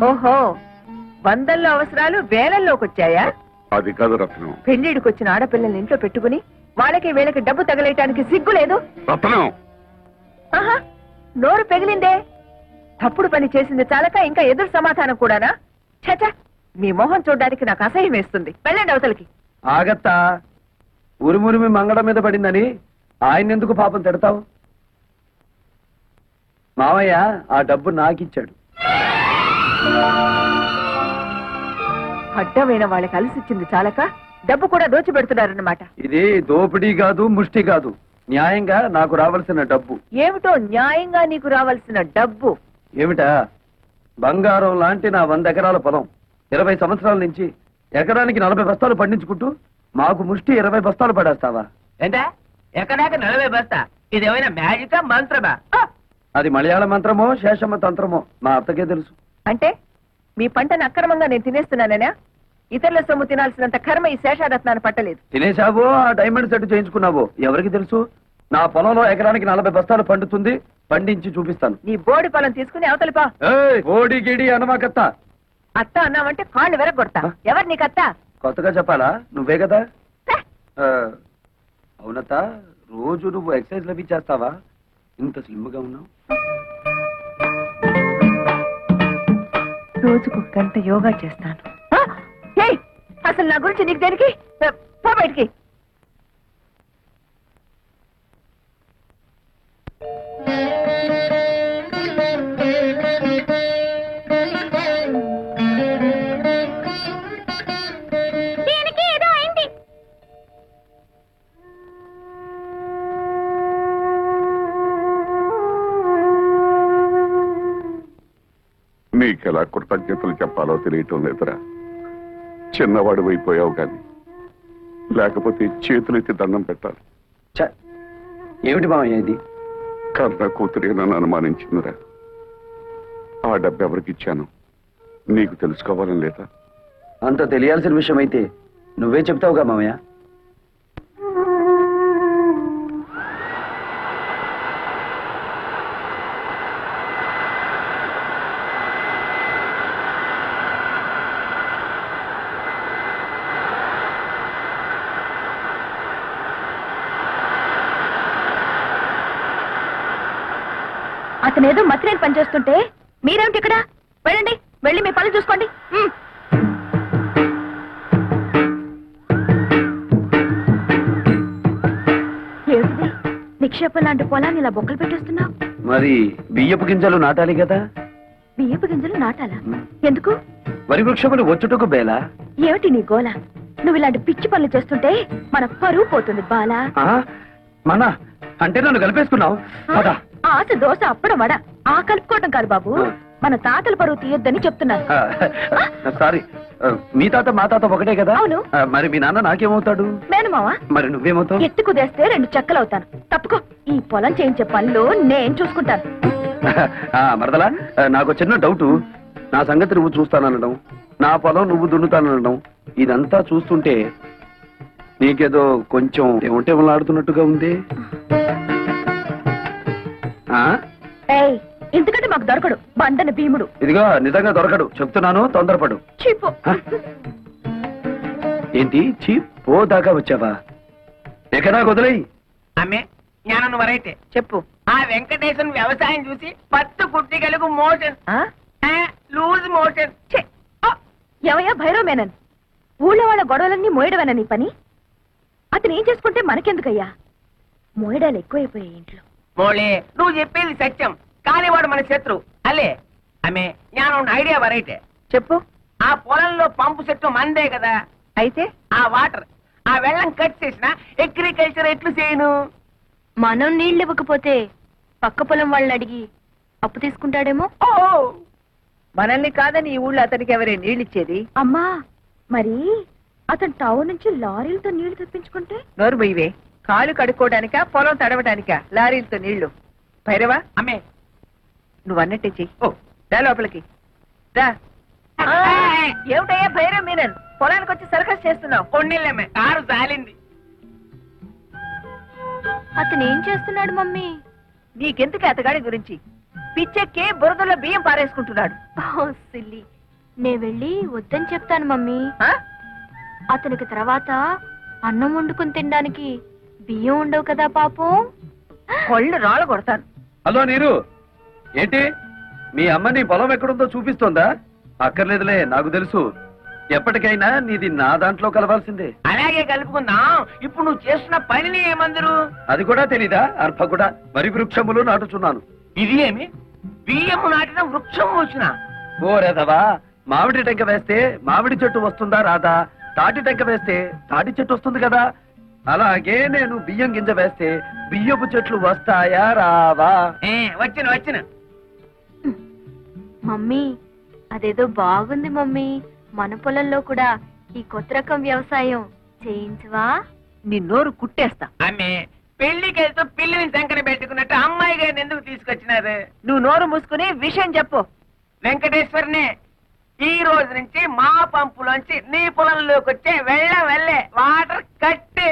Speaker 8: ఓహో, వందల్లో అవసరాలు వేలల్లోకి వచ్చాయా?
Speaker 5: అది కాదు రత్నం.
Speaker 8: పెళ్లిడికి వచ్చిన ఆడపిల్లల్ని ఇంట్లో పెట్టుకుని వాళ్ళకి వీళ్ళకి డబ్బు తగలేయటానికి సిగ్గు లేదు?
Speaker 5: రత్నం,
Speaker 8: ఆహా, నోరు పెగిలిందే. తప్పుడు పని చేసింది చాలక ఇంకా ఎదురు సమాధానం కూడానా? చచ, మీ మొహం చూడడానికి నాకు అసహ్యం వేస్తుంది. వెళ్ళండి అవతలకి.
Speaker 3: ఆగత్తా, ఉరుమురిమి మంగళం మీద పడిందని ఆయన ఎందుకు పాపం తిడతావు? మావయ్య ఆ డబ్బు నాకిచ్చాడు.
Speaker 8: అడ్డమైన వాళ్ళకి అలసిచ్చింది చాలక డబ్బు కూడా దోచిపెడుతున్నారన్నమాట.
Speaker 3: ఇది దోపిడీ కాదు, ముష్టి కాదు, న్యాయంగా నాకు రావాల్సిన డబ్బు.
Speaker 8: ఏమిటో న్యాయంగా నీకు రావాల్సిన డబ్బు?
Speaker 3: ఏమిటా? బంగారం లాంటి నా 100 ఎకరాల పొలం 20 సంవత్సరాల నుంచి ఎకరానికి 40 బస్తాలు పండించుకుంటూ మాకు ముష్టి 20 బస్తాలు పడేస్తావా?
Speaker 9: ఏంటా ఎక్కడాక 40 బస్తా? ఇదేమైనా మ్యాజికా మంత్రమా?
Speaker 3: అది మలయాళ మంత్రమో శేషమ్మ తంత్రమో మా అత్తకే తెలుసు.
Speaker 8: అంటే మీ పంటను అక్రమంగా నేను తినేస్తున్నానేనా? ఇతరుల సొమ్ము తినాల్సినంత కర్మ ఈ శేషారత్నాన్ని పట్టలేదు.
Speaker 3: తినేశావో ఆ డైమండ్ సెట్ చేయించుకున్నావో ఎవరికి తెలుసు? నా పొలంలో ఎకరానికి 40 బస్తాలు పండుతుంది, పండించి చూపిస్తాను.
Speaker 8: నీ బోడి పొలం తీసుకుని అవతలిపా.
Speaker 3: ఓడి గిడి అనమాకత్త.
Speaker 8: అత్త అన్నావంటే కాళ్ళు వెరగొడతా. ఎవరు నీకత్త?
Speaker 3: కొత్తగా చెప్పాలా? నువ్వే కదా. అవునత్త, రోజు నువ్వు ఎక్సర్సైజ్ అవి చేస్తావా? ఇంత స్లిమ్ గా ఉన్నావు.
Speaker 8: రోజుకు 1 గంట యోగా చేస్తాను. అసలు నా గురించి నీకు దేనికి? పో బయటికి.
Speaker 5: నీకెలా కృతజ్ఞతలు చెప్పాలో తెలియటం లేదురా. చిన్నవాడు అయిపోయావు కానీ లేకపోతే చేతులెత్తి దండం పెట్టాలి.
Speaker 3: ఏమిటి మామయ్య ఇది?
Speaker 5: కన్న కూతురే నన్ను అనుమానించిందిరా. ఆ డబ్బు ఎవరికి ఇచ్చాను నీకు తెలుసుకోవాలని లేదా?
Speaker 3: అంత తెలియాల్సిన విషయం అయితే నువ్వే చెప్తావుగా మామయ్య.
Speaker 4: అతనేదో మతిరేని పనిచేస్తుంటే మీరేమిటి ఇక్కడ? వెళ్ళండి, వెళ్ళి మీ పనులు చూసుకోండి. ఏమిటిది? నిక్షేపం లాంటి పొలాన్ని ఇలా బొక్కలు పెట్టేస్తున్నావు.
Speaker 3: మరి బియ్యపు గింజలు నాటాలి కదా.
Speaker 4: బియ్యపు గింజలు నాటాలా? ఎందుకు?
Speaker 3: వరి వృక్షములు వచ్చుటకు బేలా.
Speaker 4: ఏమిటి నీ గోల? నువ్వు ఇలాంటి పిచ్చి పనులు చేస్తుంటే మన పరువు పోతుంది బాలా.
Speaker 3: మన అంటే నన్ను కలిపేసుకున్నావు.
Speaker 4: ఆశ దోశ అప్పడం వడ ఆ కలుపుకోవటం కాదు బాబు, మన తాతల పరువు తీయొద్దని చెప్తున్నారు.
Speaker 3: సారీ, మీ తాత మా తాత ఒకటే కదా.
Speaker 4: అవును.
Speaker 3: మరి మీ నాన్న నాకేమవుతాడు?
Speaker 4: మేనమావా.
Speaker 3: మరి నువ్వేమవుతావు?
Speaker 4: ఎత్తు కుదేస్తే 2 చెక్కలవుతాను. తప్పుకో. ఈ పొలం చేయించే పనులు నేను చూసుకుంటాను.
Speaker 3: మరదలా నాకు చిన్న డౌట్. నా సంగతి నువ్వు చూస్తాననడం, నా పొలం నువ్వు దున్నుతాననడం, ఇదంతా చూస్తుంటే నీకేదో కొంచెం ఏమంటేమలాడుతున్నట్టుగా ఉంది.
Speaker 4: ఎందుకంటే మాకు దొరకడు బండన భీముడు.
Speaker 3: ఇదిగో నిజంగా దొరకడు, చెప్తున్నాను, తొందరపడు.
Speaker 4: చీపు.
Speaker 3: ఏంటి పో దాకా వచ్చావా? ఎక్కడా వదిలేయి.
Speaker 7: అమ్మే జ్ఞానం వరైతే
Speaker 8: చెప్పు.
Speaker 7: ఆ వెంకటేశ్వర వ్యవసాయం చూసి పత్తు కుట్టిగలకు మోషన్ లూజ్ మోషన్.
Speaker 4: ఎవయ్యా భైరవ మేనన్, ఊళ్ళో వాళ్ళ గొడవలన్నీ మోయడమేనా నీ పని? అతను ఏం చేసుకుంటే మనకెందుకయ్యా? మోయడాలు ఎక్కువైపోయాయి ఇంట్లో.
Speaker 7: మోళే నువ్వు చెప్పేది సత్యం, కానీ వాడు మన శత్రు అలే. ఆమె జ్ఞానం ఐడియా వరైతే
Speaker 8: చెప్పు.
Speaker 7: ఆ పొలంలో పంపు చెట్టు మందే కదా,
Speaker 8: అయితే
Speaker 7: ఆ వాటర్ ఆ వెళ్ళం కట్ చేసిన అగ్రికల్చర్ ఎట్లు చేయను?
Speaker 4: మనం నీళ్ళు ఇవ్వకపోతే పక్క పొలం వాళ్ళని అడిగి అప్పు తీసుకుంటాడేమో.
Speaker 7: ఓ
Speaker 8: మనల్ని కాదని ఈ ఊళ్ళో అతనికి ఎవరే నీళ్ళిచ్చేది?
Speaker 4: అమ్మా, మరి అతను టౌన్ నుంచి లారీలతో నీళ్లు తెప్పించుకుంటే?
Speaker 8: నోరు మొయ్యవే. కాలు కడుక్కోవడానికా పొలం తడవడానికా లారీలతో నీళ్లు? భైరవా,
Speaker 7: అమ్మే
Speaker 8: నువ్వు అన్నట్టే చెయ్యి. రా లోపలికి రా. ఏమిటయ్యా భైరవ్ మీనన్, పొలానికి వచ్చి సర్కస్ చేస్తున్నావు?
Speaker 7: కొన్నిళ్ళమ్మే కారు జాలింది.
Speaker 4: అతను ఏం చేస్తున్నాడు మమ్మీ?
Speaker 8: నీకెందుకు అతగాడి గురించి? పిచ్చెక్కి బురదలో బియ్యం పారేసుకుంటున్నాడు.
Speaker 4: సిల్లి, నే వెళ్ళి వద్దని చెప్తాను మమ్మీ. అతనికి తర్వాత అన్నం వండుకుని తినడానికి బియ్యం ఉండవు కదా పాపం.
Speaker 8: కొళ్ళు రాళ్ళు కొడతాను.
Speaker 3: హలో నీరు, ఏంటి మీ అమ్మ నీ పొలం ఎక్కడుందో చూపిస్తోందా? అక్కర్లేదులే, నాకు తెలుసు. ఎప్పటికైనా నీది నా దాంట్లో కలవాల్సిందే.
Speaker 7: అలాగే కలుపుకుందాం. ఇప్పుడు నువ్వు చేస్తున్న పనిని ఏమందరు?
Speaker 3: అది కూడా తెలీదా? అర్భ కూడా వరి వృక్షములు నాటుచున్నాను.
Speaker 7: ఇది ఏమి బియ్యము నాటిన వృక్షం వచ్చిన?
Speaker 3: ఓ రేదవా, మామిడి టెంక వేస్తే మామిడి చెట్టు వస్తుందా రాదా? తాటి టెంక వేస్తే తాటి చెట్టు వస్తుంది కదా. అలాగే నేను బియ్యం గింజ వేస్తే బియ్యపు చెట్లు వస్తాయా రావా?
Speaker 7: వచ్చిన
Speaker 4: మమ్మీ, అదేదో బాగుంది మమ్మీ. మన పొలంలో కూడా ఈ కొత్త రకం వ్యవసాయం చేయించవా?
Speaker 8: నీ నోరు కుట్టేస్తా.
Speaker 7: ఆమె పెళ్లికి వెళ్తూ పిల్లిని శంకర పెట్టుకున్నట్టు అమ్మాయి గారిని ఎందుకు తీసుకొచ్చినారు?
Speaker 8: నువ్వు నోరు మూసుకుని విషయం చెప్పు.
Speaker 7: వెంకటేశ్వరనే, ఈ రోజు నుంచి మా పంపులోంచి నీ పొలంలోకి వచ్చే వెళ్ళే వాటర్ కట్.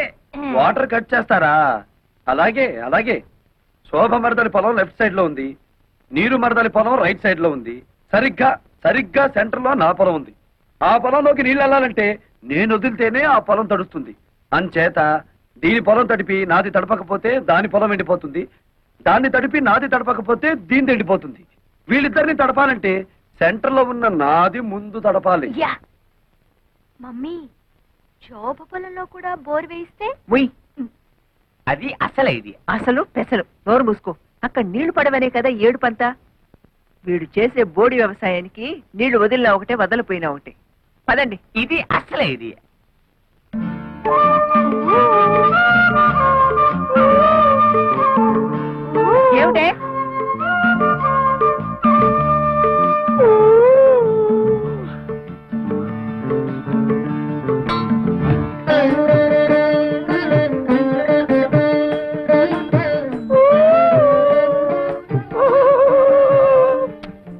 Speaker 3: వాటర్ కట్ చేస్తారా? అలాగే అలాగే. శోభ మరదలి పొలం లెఫ్ట్ సైడ్ లో ఉంది, నీరు మరదలి పొలం రైట్ సైడ్ లో ఉంది. సరిగ్గా సెంటర్ లో నా పొలం ఉంది. ఆ పొలంలోకి నీళ్ళు వెళ్ళాలంటే నేను వదిలితేనే ఆ పొలం తడుస్తుంది. అంచేత దీని పొలం తడిపి నాది తడపకపోతే దాని పొలం ఎండిపోతుంది, దాన్ని తడిపి నాది తడపకపోతే దీని ఎండిపోతుంది. వీళ్ళిద్దరిని తడపాలంటే సెంటర్ లో ఉన్న నాది ముందు తడపాలి.
Speaker 4: మమ్మీ, శోభ పొలంలో కూడా బోర్ వేయిస్తే?
Speaker 8: ఉయ్,
Speaker 7: అది అసలే ఇది
Speaker 8: అసలు పెసలు. నోరు మూసుకో. అక్కడ నీళ్లు పడవనే కదా ఏడుపంతా. వీడు చేసే బోడి వ్యవసాయానికి నీళ్లు వదిలినా ఒకటే, వదలిపోయినా ఒకటే. పదండి.
Speaker 7: ఇది అసలే ఇది.
Speaker 8: ఏమిటే?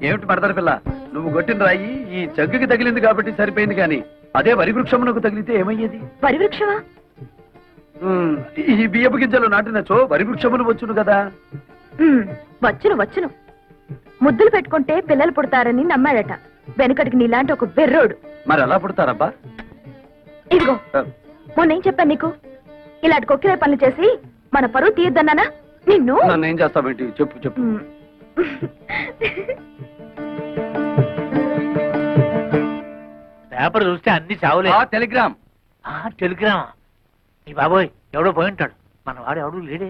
Speaker 3: ఏమిటి మరదల పిల్ల, నువ్వు కొట్టిన రాయి ఈ జగ్గుకి తగిలింది కాబట్టి సరిపోయింది, కానీ అదే వరి వృక్షమునకు తగిలితే ఏమయ్యేది?
Speaker 4: వరి వృక్షమా?
Speaker 3: ఈ బియ్యపు గింజలు నాటినచో వరి వృక్షములు వచ్చును కదా.
Speaker 4: వచ్చును. ముద్దులు పెట్టుకుంటే పిల్లలు పుడతారని నమ్మాడట వెనకటికి నీలాంటి ఒక బెర్రోడు.
Speaker 3: మరి ఎలా పుడతారబ్బా?
Speaker 4: ఇదిగో, మొన్నేం చెప్పాను నీకు? ఇలాంటి కొక్కిరే పనులు చేసి మన పరువు తీయద్దన్నానా నిన్ను?
Speaker 3: నన్ను ఏం చేస్తావేంటి? చెప్పు.
Speaker 6: పేపర్ చూస్తే అన్ని చావులే.
Speaker 3: టెలిగ్రామ్.
Speaker 6: టెలిగ్రామా? ఈ బాబోయ్, ఎవడో పోయి ఉంటాడు. మన వాడు ఎవడు లేడే.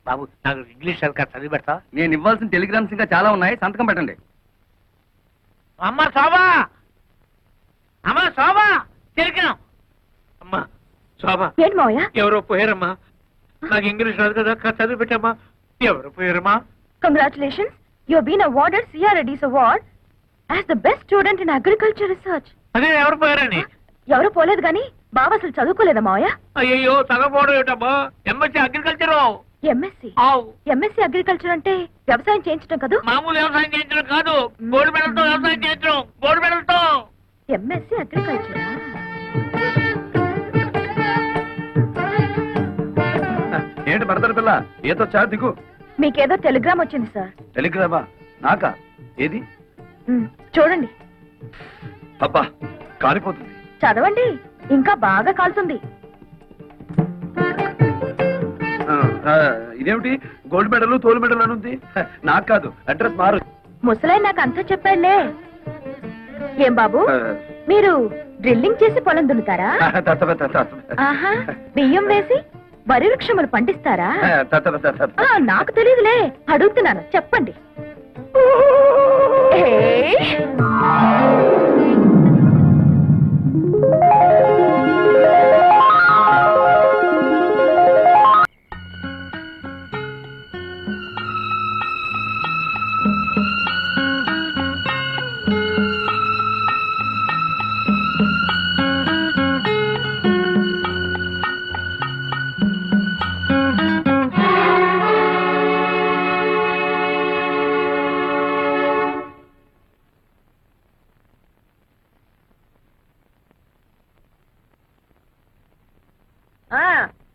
Speaker 6: బాబు, నాకు ఇంగ్లీష్ సరిగ్గా చదివి పెడతా?
Speaker 3: నేను ఇవ్వాల్సిన టెలిగ్రామ్స్ ఇంకా చాలా ఉన్నాయి, సంతకం పెట్టండి.
Speaker 6: అమ్మ శోభా, టెలిగ్రామ్. అమ్మా శోభా,
Speaker 4: ఏంటి మావయ్య?
Speaker 6: ఎవరో పోయారమ్మా. నాకు ఇంగ్లీష్ రాదు కదా, చదివి పెట్టమ్మా. ఎవరు పోయారమ్మా?
Speaker 4: Congratulations, you have been awarded CRD's award as the best student in agriculture research.
Speaker 6: అదే ఎవరు పోయారని?
Speaker 4: ఎవరు పోలేదు గాని బావ అసలు చదువుకోలేదా మావయ్య?
Speaker 6: అయ్యో, చదవపోవడం ఏమిటమ్మా? MSc agriculture.
Speaker 4: ఎంఎస్సి
Speaker 6: ఆవ్.
Speaker 4: ఎంఎస్సి అగ్రికల్చర్ అంటే వ్యవసాయం చేయించడం కదా?
Speaker 6: మామూలు వ్యవసాయం చేయించడం కాదు, గోల్డ్ మెడల్తో వ్యవసాయం చేయించడం, గోల్డ్ మెడల్తో.
Speaker 4: ఎంఎస్సి అగ్రికల్చరా?
Speaker 3: ఏంటి మరదల పిల్ల ఏతో చా దిగు.
Speaker 4: మీకేదో టెలిగ్రామ్ వచ్చింది సార్.
Speaker 3: టెలిగ్రామా? నాకా? ఏది?
Speaker 4: చూడండి.
Speaker 3: అబ్బా కాలిపోతుంది.
Speaker 4: చదవండి, ఇంకా బాగా కాలుతుంది.
Speaker 3: ఇదేమిటి గోల్డ్ మెడల్ తోలు మెడల్ అని ఉంది? నాకు కాదు, అడ్రస్ మారు.
Speaker 4: ముసలాయి నాకు అంతా చెప్పాడులే. ఏం బాబు, మీరు డ్రిల్లింగ్ చేసి పొలం దున్నుతారా? ఆహా, బియ్యం వేసి వరి వృక్షములు పండిస్తారా? నాకు తెలియదులే, అడుగుతున్నాను, చెప్పండి.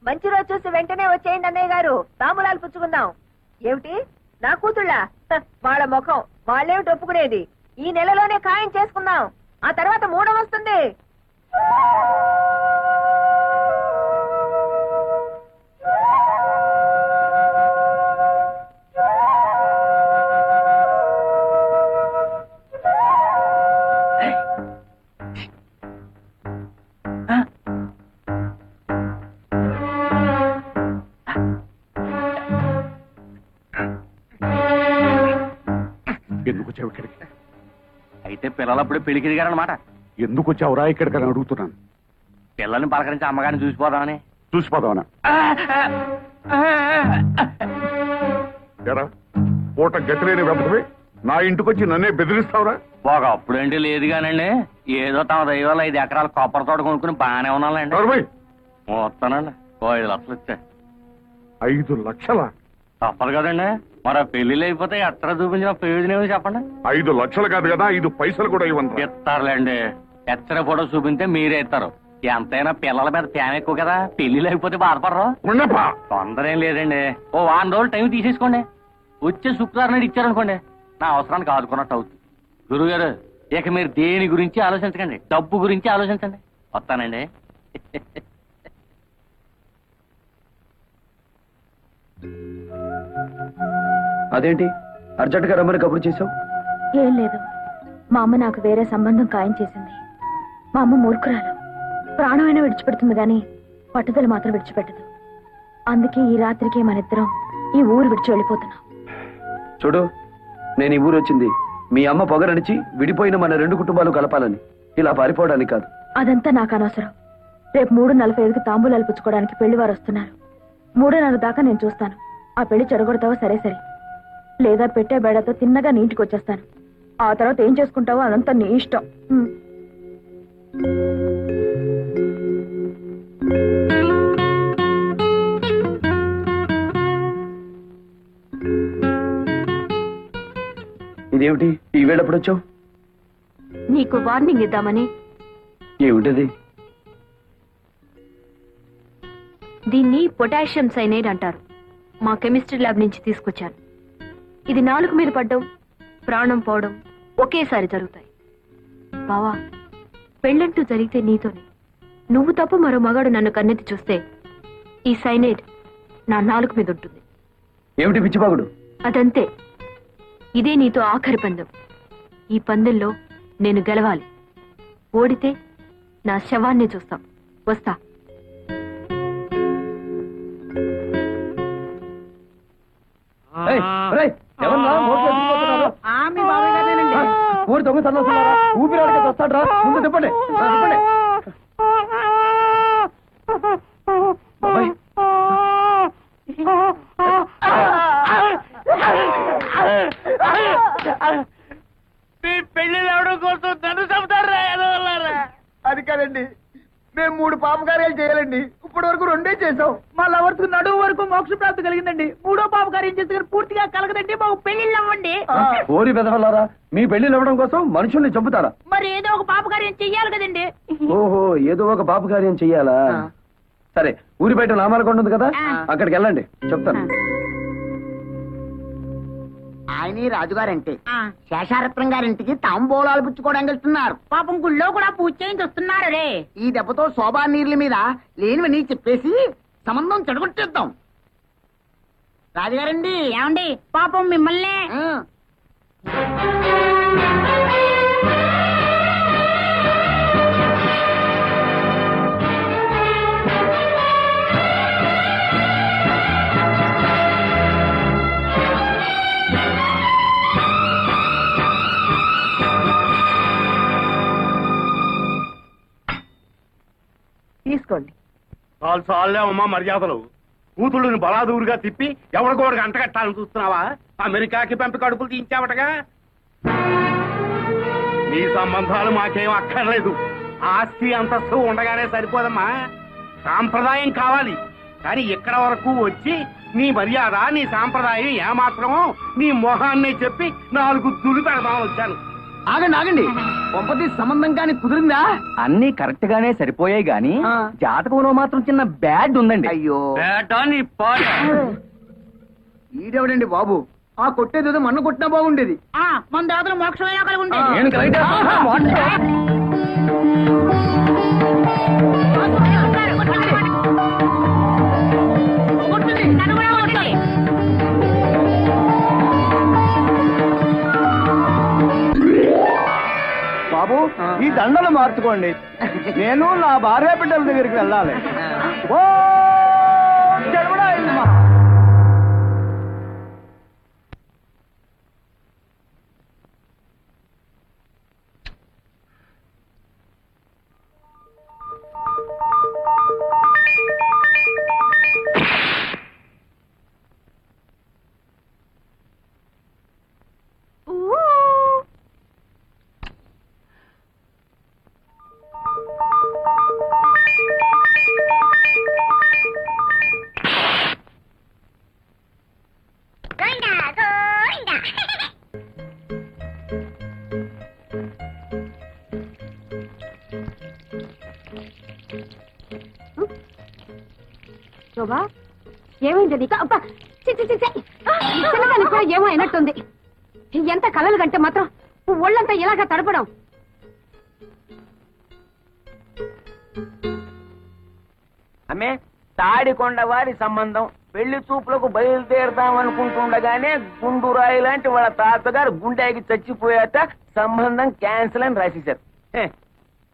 Speaker 8: మంచి రోజు చూసి వెంటనే వచ్చేయండి అన్నయ్య గారు, తాంబూలాలు పుచ్చుకుందాం. ఏమిటి నా కూతుళ్ళ? వాళ్ళ ముఖం వాళ్ళేమిటి ఒప్పుకునేది? ఈ నెలలోనే ఖాయం చేసుకుందాం, ఆ తర్వాత మూడం వస్తుంది.
Speaker 5: ఎందుకు వచ్చావు ఇక్కడికి?
Speaker 10: అయితే పిల్లలప్పుడు పెళ్లికి దిగారనమాట.
Speaker 5: ఎందుకు వచ్చావురా ఇక్కడికని అడుగుతున్నాను.
Speaker 10: పిల్లల్ని పలకరించి అమ్మగారిని చూసిపోదామని.
Speaker 5: చూసిపోదావనా? ఎరా పూట గతిలేని వెంటనే నా ఇంటికొచ్చి నన్నే బెదిరిస్తావురా?
Speaker 10: ఒక అప్పుడంటే లేదు కానండి, ఏదో తమ దైవాలు 5 ఎకరాల కొబ్బరి తోట కొనుక్కుని బాగానే ఉన్నానండి. వస్తానండి, 5 లక్షలు ఇచ్చా.
Speaker 5: 5 లక్షలా?
Speaker 10: తప్పదు కదండి, మరి పెళ్లిళ్ళు అయిపోతే ఎట్లా చూపించిన ప్రయోజనం ఏమో చెప్పండి.
Speaker 5: 5 లక్షలు కాదు కదా, 5 పైసలు కూడా ఇవ్వండి.
Speaker 10: ఇస్తారులేండి, ఎచ్చర ఫోటో చూపిస్తే మీరే ఇస్తారు. ఎంతైనా పిల్లల మీద ప్రేమ ఎక్కువ కదా, పెళ్లిళ్ళు అయిపోతే బాధపడరు. తొందర ఏం లేదండి, ఓ 1 రోజులు టైం తీసేసుకోండి. వచ్చే శుక్రవారం నాడు ఇచ్చారనుకోండి, నా అవసరానికి ఆదుకున్నట్టు అవుతుంది. గురువుగారు, ఇక మీరు దేని గురించి ఆలోచించకండి, డబ్బు గురించి ఆలోచించండి. వస్తానండి.
Speaker 3: అదేంటి అర్జెంట్ గా రమ్మని కబురు చేసావు?
Speaker 4: ఏం లేదు, మా అమ్మ నాకు వేరే సంబంధం ఖాయం చేసింది. మా అమ్మ మూర్ఖురాలు, ప్రాణమైనా విడిచిపెడుతుంది గాని పట్టుదల మాత్రం విడిచిపెట్టదు. అందుకే ఈ రాత్రికి మనిద్దరం ఈ ఊరు విడిచి వెళ్ళిపోతున్నాం.
Speaker 3: చూడు, నేను ఈ ఊరు వచ్చింది మీ అమ్మ పొగరనిచి విడిపోయిన మన 2 కుటుంబాలు కలపాలని, ఇలా పారిపోవడానికి కాదు.
Speaker 4: అదంతా నాకు అనవసరం. రేపు 3:45కి తాంబూలాలు పుచ్చుకోవడానికి పెళ్లి వారు వస్తున్నారు. 3:30 దాకా నేను చూస్తాను. ఆ పెళ్లి చెడగొడతావో సరే సరే, లేదా పెట్టే బేడతో తిన్నగా నీ ఇంటికి వచ్చేస్తాను. ఆ తర్వాత ఏం చేసుకుంటావో అదంతా నీ ఇష్టం.
Speaker 3: ఇదేమిటి ఈ వేళ ఎప్పుడు వచ్చావు?
Speaker 4: నీకు వార్నింగ్ ఇద్దామని.
Speaker 3: ఏమిటది?
Speaker 4: దీన్ని పొటాషియం సైనైడ్ అంటారు. మా కెమిస్ట్రీ ల్యాబ్ నుంచి తీసుకొచ్చాను. ఇది నాలుగు మీద పడ్డం, ప్రాణం పోవడం ఒకేసారి జరుగుతాయి. బావా, పెళ్ళంటూ జరిగితే నీతోనే. నువ్వు తప్ప మరో మగాడు నన్ను కన్నెత్తి చూస్తే ఈ సైనైడ్ నా నాలుగు మీద ఉంటుంది.
Speaker 3: ఏమిటి పిచ్చిబాగుడు?
Speaker 4: అదంతే. ఇదే నీతో ఆఖరి పందెం. ఈ పందెంలో నేను గెలవాలి. ఓడితే నా శవాన్ని చూస్తాం. వస్తా.
Speaker 3: ఊరి దొంగ సన్నాసులారా, ఊపిరాడికి వస్తాడ్రా, ముందు తిప్పండి.
Speaker 6: మీ పెళ్లి అవడం కోసం నన్ను చంపుతారా?
Speaker 7: అది కాదండి, మేము 3 పాపకార్యాలు చేయాలండి. ఇప్పటి వరకు 2 చేసాం.
Speaker 9: మా లవర్స్ నడువు వరకు మోక్ష ప్రాప్తి కలిగిందండి. మూడో పాప కార్యం చేస్తే పూర్తిగా కలగదండి. మాకు పెళ్లిళ్ళు అవ్వండి.
Speaker 3: ఓరి బెదవలారా, మీ పెళ్లిళ్ళు అవ్వడం కోసం మనుషుల్ని చంపుతారా?
Speaker 9: మరి ఏదో ఒక పాప కార్యం చెయ్యాలి కదండి.
Speaker 3: ఓహో, ఏదో ఒక పాప కార్యం చెయ్యాలా? సరే, ఊరి బయట నామాలకొండ ఉంది కదా, అక్కడికి వెళ్ళండి, చెప్తాను.
Speaker 7: ఆయన రాజుగారంటే శేషారత్నం గారింటికి తాంబూలాలు పుచ్చుకోవడానికి వెళ్తున్నారు.
Speaker 9: పాపం గుళ్ళో కూడా పూజ చేయించి వస్తున్నారు రే.
Speaker 7: ఈ దెబ్బతో శోభా నీళ్ళ మీద లేనివని చెప్పేసి సంబంధం చెడగొట్టేద్దాం. రాజుగారండి.
Speaker 9: ఏమండి పాపం మిమ్మల్ని
Speaker 8: తీసుకోండి.
Speaker 10: చాలే అమ్మా మర్యాదలు. కూతుళ్ళని బలాదూరుగా తిప్పి ఎవరికోడికి అంటగట్టాలని చూస్తున్నావా? అమెరికాకి పంపి కడుపులు తీయించావటగా. నీ సంబంధాలు మాకేం అక్కర్లేదు. ఆస్తి అంతస్తు ఉండగానే సరిపోదమ్మా, సాంప్రదాయం కావాలి. కానీ ఇక్కడ వరకు వచ్చి నీ మర్యాద, నీ సాంప్రదాయం ఏమాత్రమో నీ మొహాన్ని చెప్పి 4 దులు పెడదామని వచ్చాను.
Speaker 7: ఆగండి ఆగండి, పంపతి సంబంధం కానీ కుదిరిందా?
Speaker 11: అన్ని కరెక్ట్ గానే సరిపోయాయి గాని జాతకంలో మాత్రం చిన్న బ్యాడ్ ఉందండి.
Speaker 7: అయ్యో,
Speaker 10: నీ పాట.
Speaker 7: ఈడెవడండి బాబు? ఆ కొట్టేది మన్ను కొట్టినా బాగుండేది.
Speaker 9: మన దాతలు మోక్షమైనా కలిగి ఉంటే
Speaker 11: నేను కరెక్ట్
Speaker 7: బాబు, ఈ దండలు మార్చుకోండి. నేను నా భార్య బిడ్డల దగ్గరికి వెళ్ళాలి. ఓ జడబడా అయిందమ్మా.
Speaker 4: శోభా, ఏమైంది నీకు? అబ్బా, చిన్నదానికి కూడా ఏమో అయినట్టుంది. ఎంత కలలు కంటే మాత్రం ఒళ్ళంతా ఇలాగా తడపడం.
Speaker 11: అమ్మే, తాడికొండ వారి సంబంధం పెళ్లి చూపులకు బయలుదేరదాం అనుకుంటుండగానే గుండురాయి లాంటి వాళ్ళ తాతగారు గుండెకి చచ్చిపోయాక సంబంధం క్యాన్సిల్ అని రాసేశారు.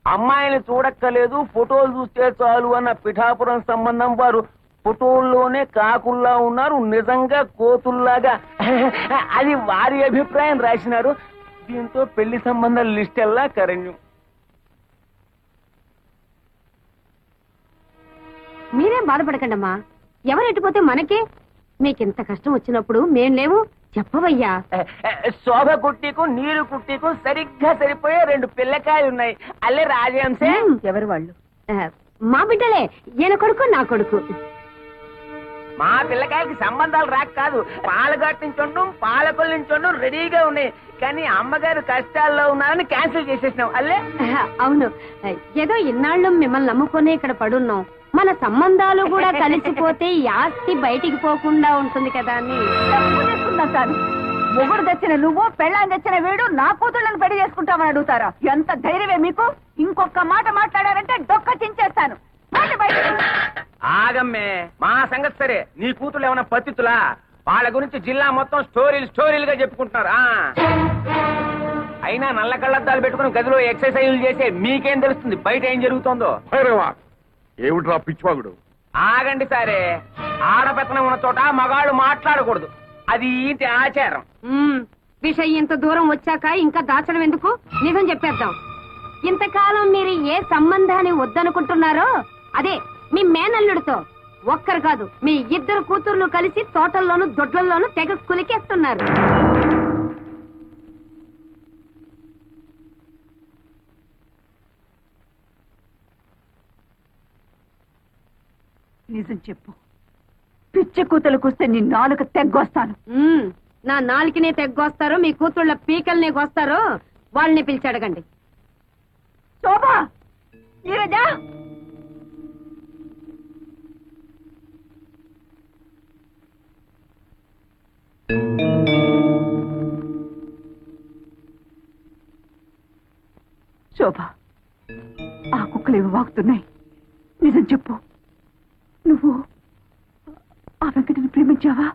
Speaker 11: అమ్మాయిని చూడక్కలేదు, ఫోటోలు చూస్తే చాలు అన్న పిఠాపురం సంబంధం వారు ఫోటోల్లోనే కాకుల్లా ఉన్నారు, నిజంగా కోతుల్లాగా. అది వారి అభిప్రాయం రాసినారు. దీంతో పెళ్లి సంబంధాల లిస్ట్ ఎల్లా కరణ్యం.
Speaker 4: మీరేం బాధపడకండమ్మా, ఎవరు ఎట్టుపోతే మనకే. మీకింత కష్టం వచ్చినప్పుడు మేం లేవు చెప్పవయ్యా.
Speaker 11: శోభ కుట్టికు నీరు కుట్టికు సరిగ్గా సరిపోయే 2 పిల్లకాయలు ఉన్నాయి. అల్లే రాజహంసే.
Speaker 8: ఎవరు వాళ్ళు?
Speaker 4: మా బిడ్డలే, ఈయన కొడుకు నా కొడుకు.
Speaker 11: మా పిల్లకాయలకి సంబంధాలు రాక కాదు, పాలగట్టు నుంచి పాలకొల్లు నుంచి రెడీగా ఉన్నాయి. కానీ అమ్మగారు కష్టాల్లో ఉన్నారని క్యాన్సిల్ చేసేసినాం. అల్లే
Speaker 4: అవును, ఏదో ఇన్నాళ్ళు మిమ్మల్ని నమ్ముకొని ఇక్కడ పడున్నాం. మన సంబంధాలు కూడా కలిసిపోతే ఈ ఆస్తి బయటికి పోకుండా ఉంటుంది కదా అని.
Speaker 8: సార్, మొగుడు తెచ్చిన నువ్వు, పెళ్ళాన్ని తెచ్చిన వీడు నా కూతుళ్ళని పెళ్లి చేసుకుంటామని అడుగుతారా? ఎంత ధైర్యమే మీకు? ఇంకొక మాట మాట్లాడారంటే డొక్క చించేస్తాను.
Speaker 11: ఆగమ్మే, మా సంగతి సరే. నీ కూతురు ఏమైనా పత్తితులా? వాళ్ళ గురించి జిల్లా మొత్తం స్టోరీలుగా చెప్పుకుంటున్నారు. అయినా నల్ల కళ్ళద్దాలు పెట్టుకుని గదిలో ఎక్సర్సైజులు చేసే మీకేం తెలుస్తుంది బయట ఏం జరుగుతుందో?
Speaker 5: ఏమిట్రా పిచ్చివాగుడు?
Speaker 11: ఆగండి సరే, ఆడపెత్తనం ఉన్న చోట మగాళ్ళు మాట్లాడకూడదు, అది ఇంటి ఆచారం.
Speaker 4: విషయం ఇంత దూరం వచ్చాక ఇంకా దాచడం ఎందుకు? నిజం చెప్పేద్దాం. ఇంతకాలం మీరు ఏ సంబంధాన్ని వద్దనుకుంటున్నారో అదే మీ మేనల్లుడితో ఒక్కరు కాదు, మీ 2 కూతుర్లు కలిసి తోటల్లోనూ దొడ్లల్లోనూ తెగ కులికేస్తున్నారు.
Speaker 8: నిజం చెప్పు, పిచ్చి కూతులు కూస్తే నీ నాలుక తెగ్గొస్తాను.
Speaker 2: నా నాలుకనే తెగ్గొస్తారో మీ కూతుళ్ళ పీకల్నే గొస్తారో వాళ్ళని పిలిచి అడగండి.
Speaker 8: శోభా, నీరజా, శోభ, ఆ కుక్కలు ఏవి వాగుతున్నాయి? నిజం చెప్పు, నువ్వు ఆ వెంకటిని ప్రేమించావా?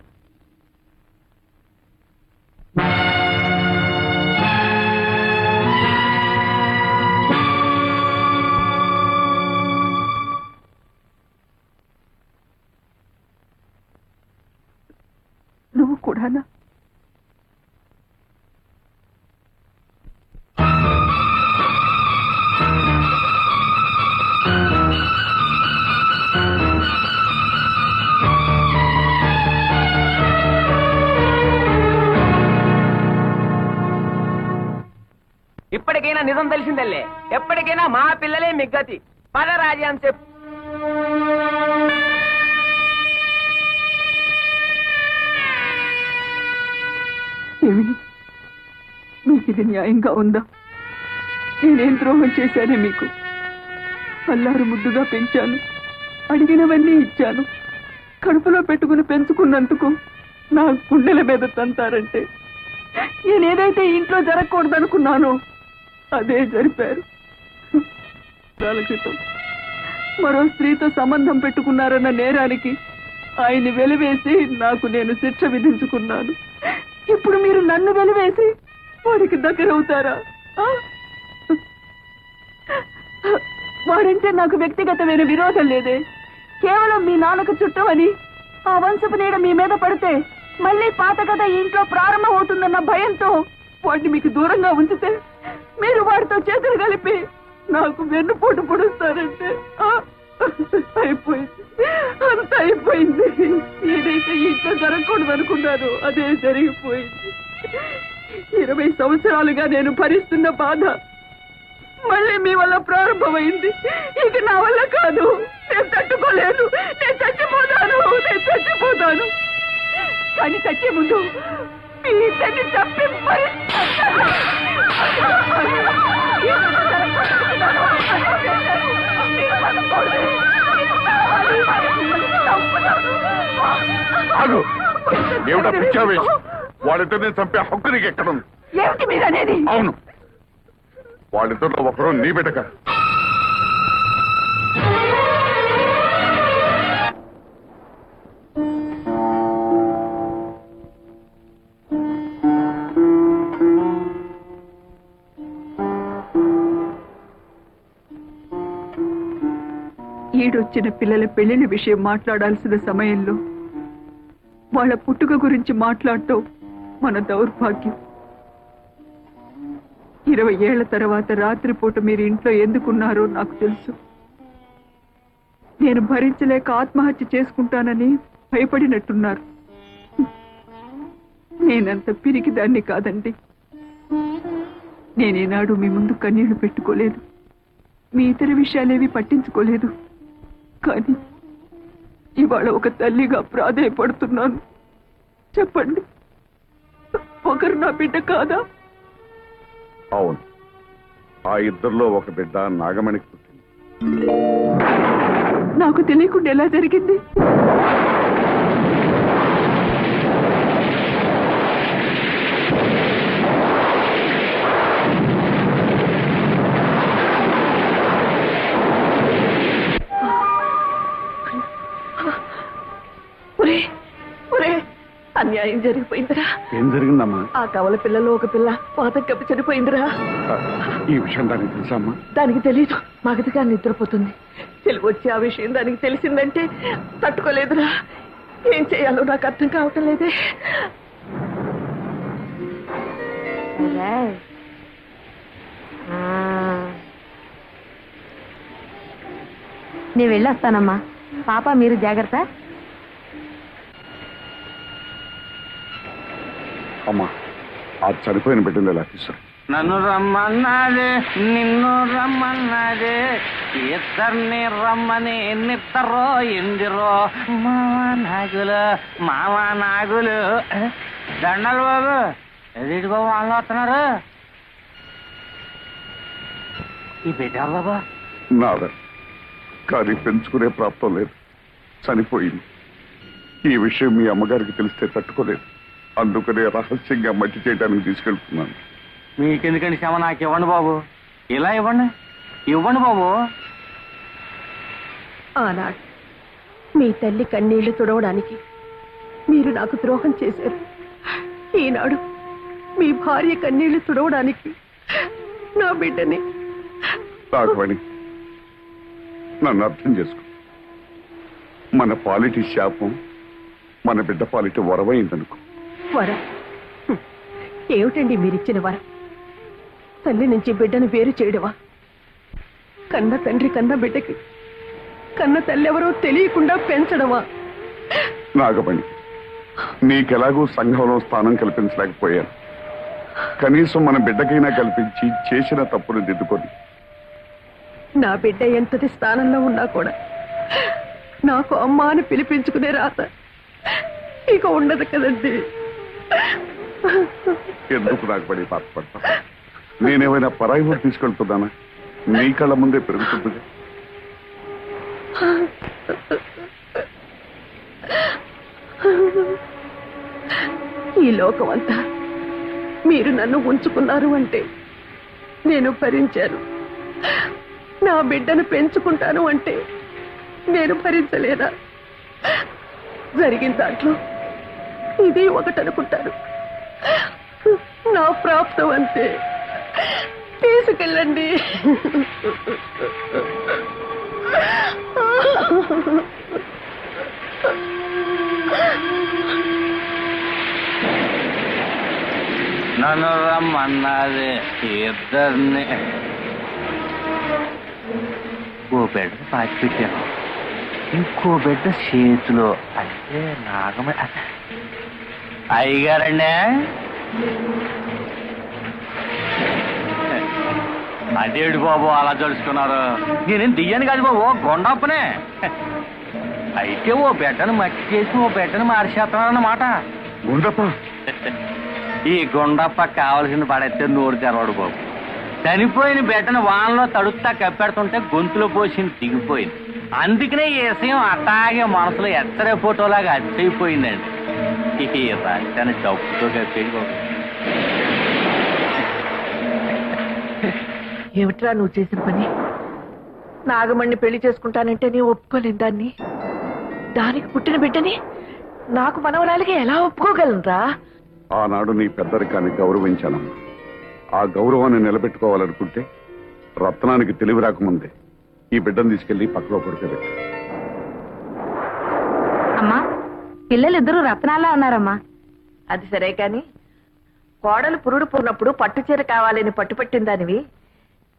Speaker 8: నువ్వు కూడానా?
Speaker 11: ఇప్పటికైనా నిజం తెలిసిందల్లే, ఎప్పటికైనా మా పిల్లలే మిగ్గతి. పద రాజీ అని చెప్పు.
Speaker 8: ఏమి, మీకు ఇది న్యాయంగా ఉందా? నేనేం ద్రోహం చేశానే మీకు? అల్లారు ముద్దుగా పెంచాను, అడిగినవన్నీ ఇచ్చాను. కడుపులో పెట్టుకుని పెంచుకున్నందుకు నా గుండెల మీద తంతారంటే నేనేదైతే ఇంట్లో జరగకూడదనుకున్నానో అదే జరిపారు. కాల క్రితం మరో స్త్రీతో సంబంధం పెట్టుకున్నారన్న నేరానికి ఆయన్ని వెలివేసి నాకు నేను శిక్ష విధించుకున్నాను. ఇప్పుడు మీరు నన్ను వెలివేసి వాడికి దగ్గరవుతారా? వాడంటే నాకు వ్యక్తిగతమైన విరోధం లేదే. కేవలం మీ నాన్నకు చుట్టమని ఆ వంశపు నీడ మీ మీద పడితే మళ్ళీ పాత కథ ఇంట్లో ప్రారంభం అవుతుందన్న భయంతో వాడిని మీకు దూరంగా ఉంచితే మీరు వాడితో చేతులు కలిపి నాకు వెన్నుపోటు పొడుస్తారంటే అయిపోయింది, అంత అయిపోయింది. ఏదైతే ఇంట్లో జరగకూడదు అనుకున్నారో అదే జరిగిపోయింది. 20 సంవత్సరాలుగా నేను భరిస్తున్న బాధ మళ్ళీ మీ వల్ల ప్రారంభమైంది. ఇక నా వల్ల కాదు, నేను తట్టుకోలేను. నేను చచ్చిపోతాను. కానీ చచ్చే ముందు మీ ఇద్దరిని చంపి మరి
Speaker 5: ఏమిటా పిచ్చావేశం? వాళ్ళిద్దరిని చంపే హక్కు నీకు ఎక్కడుంది?
Speaker 8: ఏమిటి మీరనేది?
Speaker 5: అవును, వాళ్ళిద్దరిలో ఒకరు నీ బిడ్డ కాదు.
Speaker 8: ఈడొచ్చిన పిల్లల పెళ్లిళ్ళ విషయం మాట్లాడాల్సిన సమయంలో వాళ్ళ పుట్టుక గురించి మాట్లాడటం మన దౌర్భాగ్యం. 20 ఏళ్ల తర్వాత రాత్రిపూట మీరు ఇంట్లో ఎందుకున్నారో నాకు తెలుసు. నేను భరించలేక ఆత్మహత్య చేసుకుంటానని భయపడినట్టున్నారు. నేనంత పిరికిదాన్ని కాదండి. నేనేనాడు మీ ముందు కన్నీళ్లు పెట్టుకోలేదు, మీ ఇతర విషయాలేవి పట్టించుకోలేదు. కానీ ఇవాళ ఒక తల్లిగా ప్రాధేయపడుతున్నాను. చెప్పండి, ఒకరు నా బిడ్డ కాదా?
Speaker 5: అవును, ఆ ఇద్దరిలో ఒక బిడ్డ నాగమణికి పుట్టింది.
Speaker 8: నాకు తెలియకుండా ఎలా జరిగింది? అన్యాయం జరిగిపోయిందిరా.
Speaker 5: ఏం జరిగిందమ్మా?
Speaker 8: ఆ కవల పిల్లలో ఒక పిల్ల పాతం కప్పి చనిపోయిందిరా.
Speaker 5: ఈ విషయం దానికి తెలుసమ్మా?
Speaker 8: దానికి తెలీదు. మగతిగా నిద్రపోతుంది. తెలివి వచ్చి ఆ విషయం దానికి తెలిసిందంటే తట్టుకోలేదురా. ఏం చేయాలో నాకు అర్థం కావటం లేదే.
Speaker 2: నేను వెళ్ళొస్తానమ్మా. పాప మీరు జాగ్రత్త.
Speaker 5: అమ్మా, ఆ చనిపోయిన బిడ్డను ఎలా తీసుకురా.
Speaker 10: నన్ను రమ్మన్నాదే నిన్ను రమ్మన్నాదే ఇద్దరిని రమ్మని నిద్దరో ఎందిరో మావా నాగులు దండలు బాబు ఎదుటి బాబు వాళ్ళు వస్తున్నారు ఈ పెట్టారు బాబా
Speaker 5: నాద కానీ పెంచుకునే ప్రాప్తం లేదు, చనిపోయింది. ఈ విషయం మీ అమ్మగారికి తెలిస్తే తట్టుకోలేదు, అందుకనే రహస్యంగా మట్టి చేయడానికి తీసుకెళ్తున్నాను.
Speaker 10: మీకెందుకండి శ్రమ, నాకు ఇవ్వండి బాబు, ఇలా ఇవ్వండి ఇవ్వండి బాబు.
Speaker 1: ఆనాడు మీ తల్లి కన్నీళ్లు తుడవడానికి మీరు నాకు ద్రోహం చేశారు. ఈనాడు మీ భార్య కన్నీళ్లు తుడవడానికి నా బిడ్డని.
Speaker 5: రాఘవణి, నన్ను అర్థం చేసుకో. మన పాలిటి శాపం మన బిడ్డ పాలిటి వరమైందనుకో.
Speaker 1: వరం? ఏమిటండి మీరిచ్చిన వరం? తల్లి నుంచి బిడ్డను వేరు చేయడమా? కన్న తండ్రి కన్న బిడ్డకి కన్న తల్లి ఎవరో తెలియకుండా పెంచడమా?
Speaker 5: నాగమణి, నీకెలాగూ సంఘంలో స్థానం కల్పించలేకపోయాను, కనీసం మన బిడ్డకైనా కల్పించి చేసిన తప్పును దిద్దుకొని.
Speaker 1: నా బిడ్డ ఎంతటి స్థానంలో ఉన్నా కూడా నాకు అమ్మ అని పిలిపించుకునే రాత ఇక ఉండదు కదండి.
Speaker 5: ఎందుకు నాగమణి బాధపడతా? నేనేమైనా పరాయి ఊరు తీసుకెళ్తున్నానా? నీ కళ్ళ ముందే పెరుగుతుంది.
Speaker 1: ఈ లోకమంతా మీరు నన్ను ఉంచుకున్నారు అంటే నేను భరించాను. నా బిడ్డను పెంచుకుంటాను అంటే నేను భరించలేదా? జరిగిన దాంట్లో ఇది ఒకటనుకుంటాను. నా ప్రాప్తం అంతే. తీసుకెళ్ళండి.
Speaker 10: నన్ను రమ్మన్నది ఇద్దరిని. ఓ బిడ్డ పాచి పెట్టాను, ఇంకో బిడ్డ చేతిలో. అంటే నాగమ అయ్యగారండి, అదేడు బాబు అలా జడుచుకున్నారు? నేనేం దియ్యాను కాదు బాబు, గొండప్పనే. అయితే ఓ బిడ్డను మట్టి చేసి ఓ బిడ్డను మార్చేస్తున్నారన్నమాట.
Speaker 5: గుండప్ప,
Speaker 10: ఈ గుండప్ప కావలసిన పడైతే నోరు తెరవడు బాబు. చనిపోయిన బిడ్డను వానలో తడుస్తా కప్పెడుతుంటే గొంతులో పోసింది దిగిపోయింది. అందుకనే ఈ విషయం అట్టాగే మనసులో ఎత్తరే ఫోటోలాగా అచ్చయిపోయిందండి. ఈ రాజాన్ని డబ్బుతో కప్పేది బాబు.
Speaker 1: ఏమిట్రా నువ్వు చేసిన పని? నాగమణ్ణి పెళ్లి చేసుకుంటానంటే నీ ఒప్పుకోలేని దాన్ని, దానికి పుట్టిన బిడ్డని నాకు మనవరాలికి ఎలా ఒప్పుకోగలనురా?
Speaker 5: ఆనాడు నీ పెద్దరికాన్ని గౌరవించానమ్మా. ఆ గౌరవాన్ని నిలబెట్టుకోవాలనుకుంటే రత్నానికి తెలివి రాకముందే ఈ బిడ్డను తీసుకెళ్లి పక్కలో పడుకోబెట్టు.
Speaker 4: అమ్మా, పిల్లలిద్దరూ రత్నాలా ఉన్నారమ్మా.
Speaker 1: అది సరే కాని కోడలు పురుడు పోనప్పుడు పట్టుచీర కావాలని పట్టుపట్టిన దానివి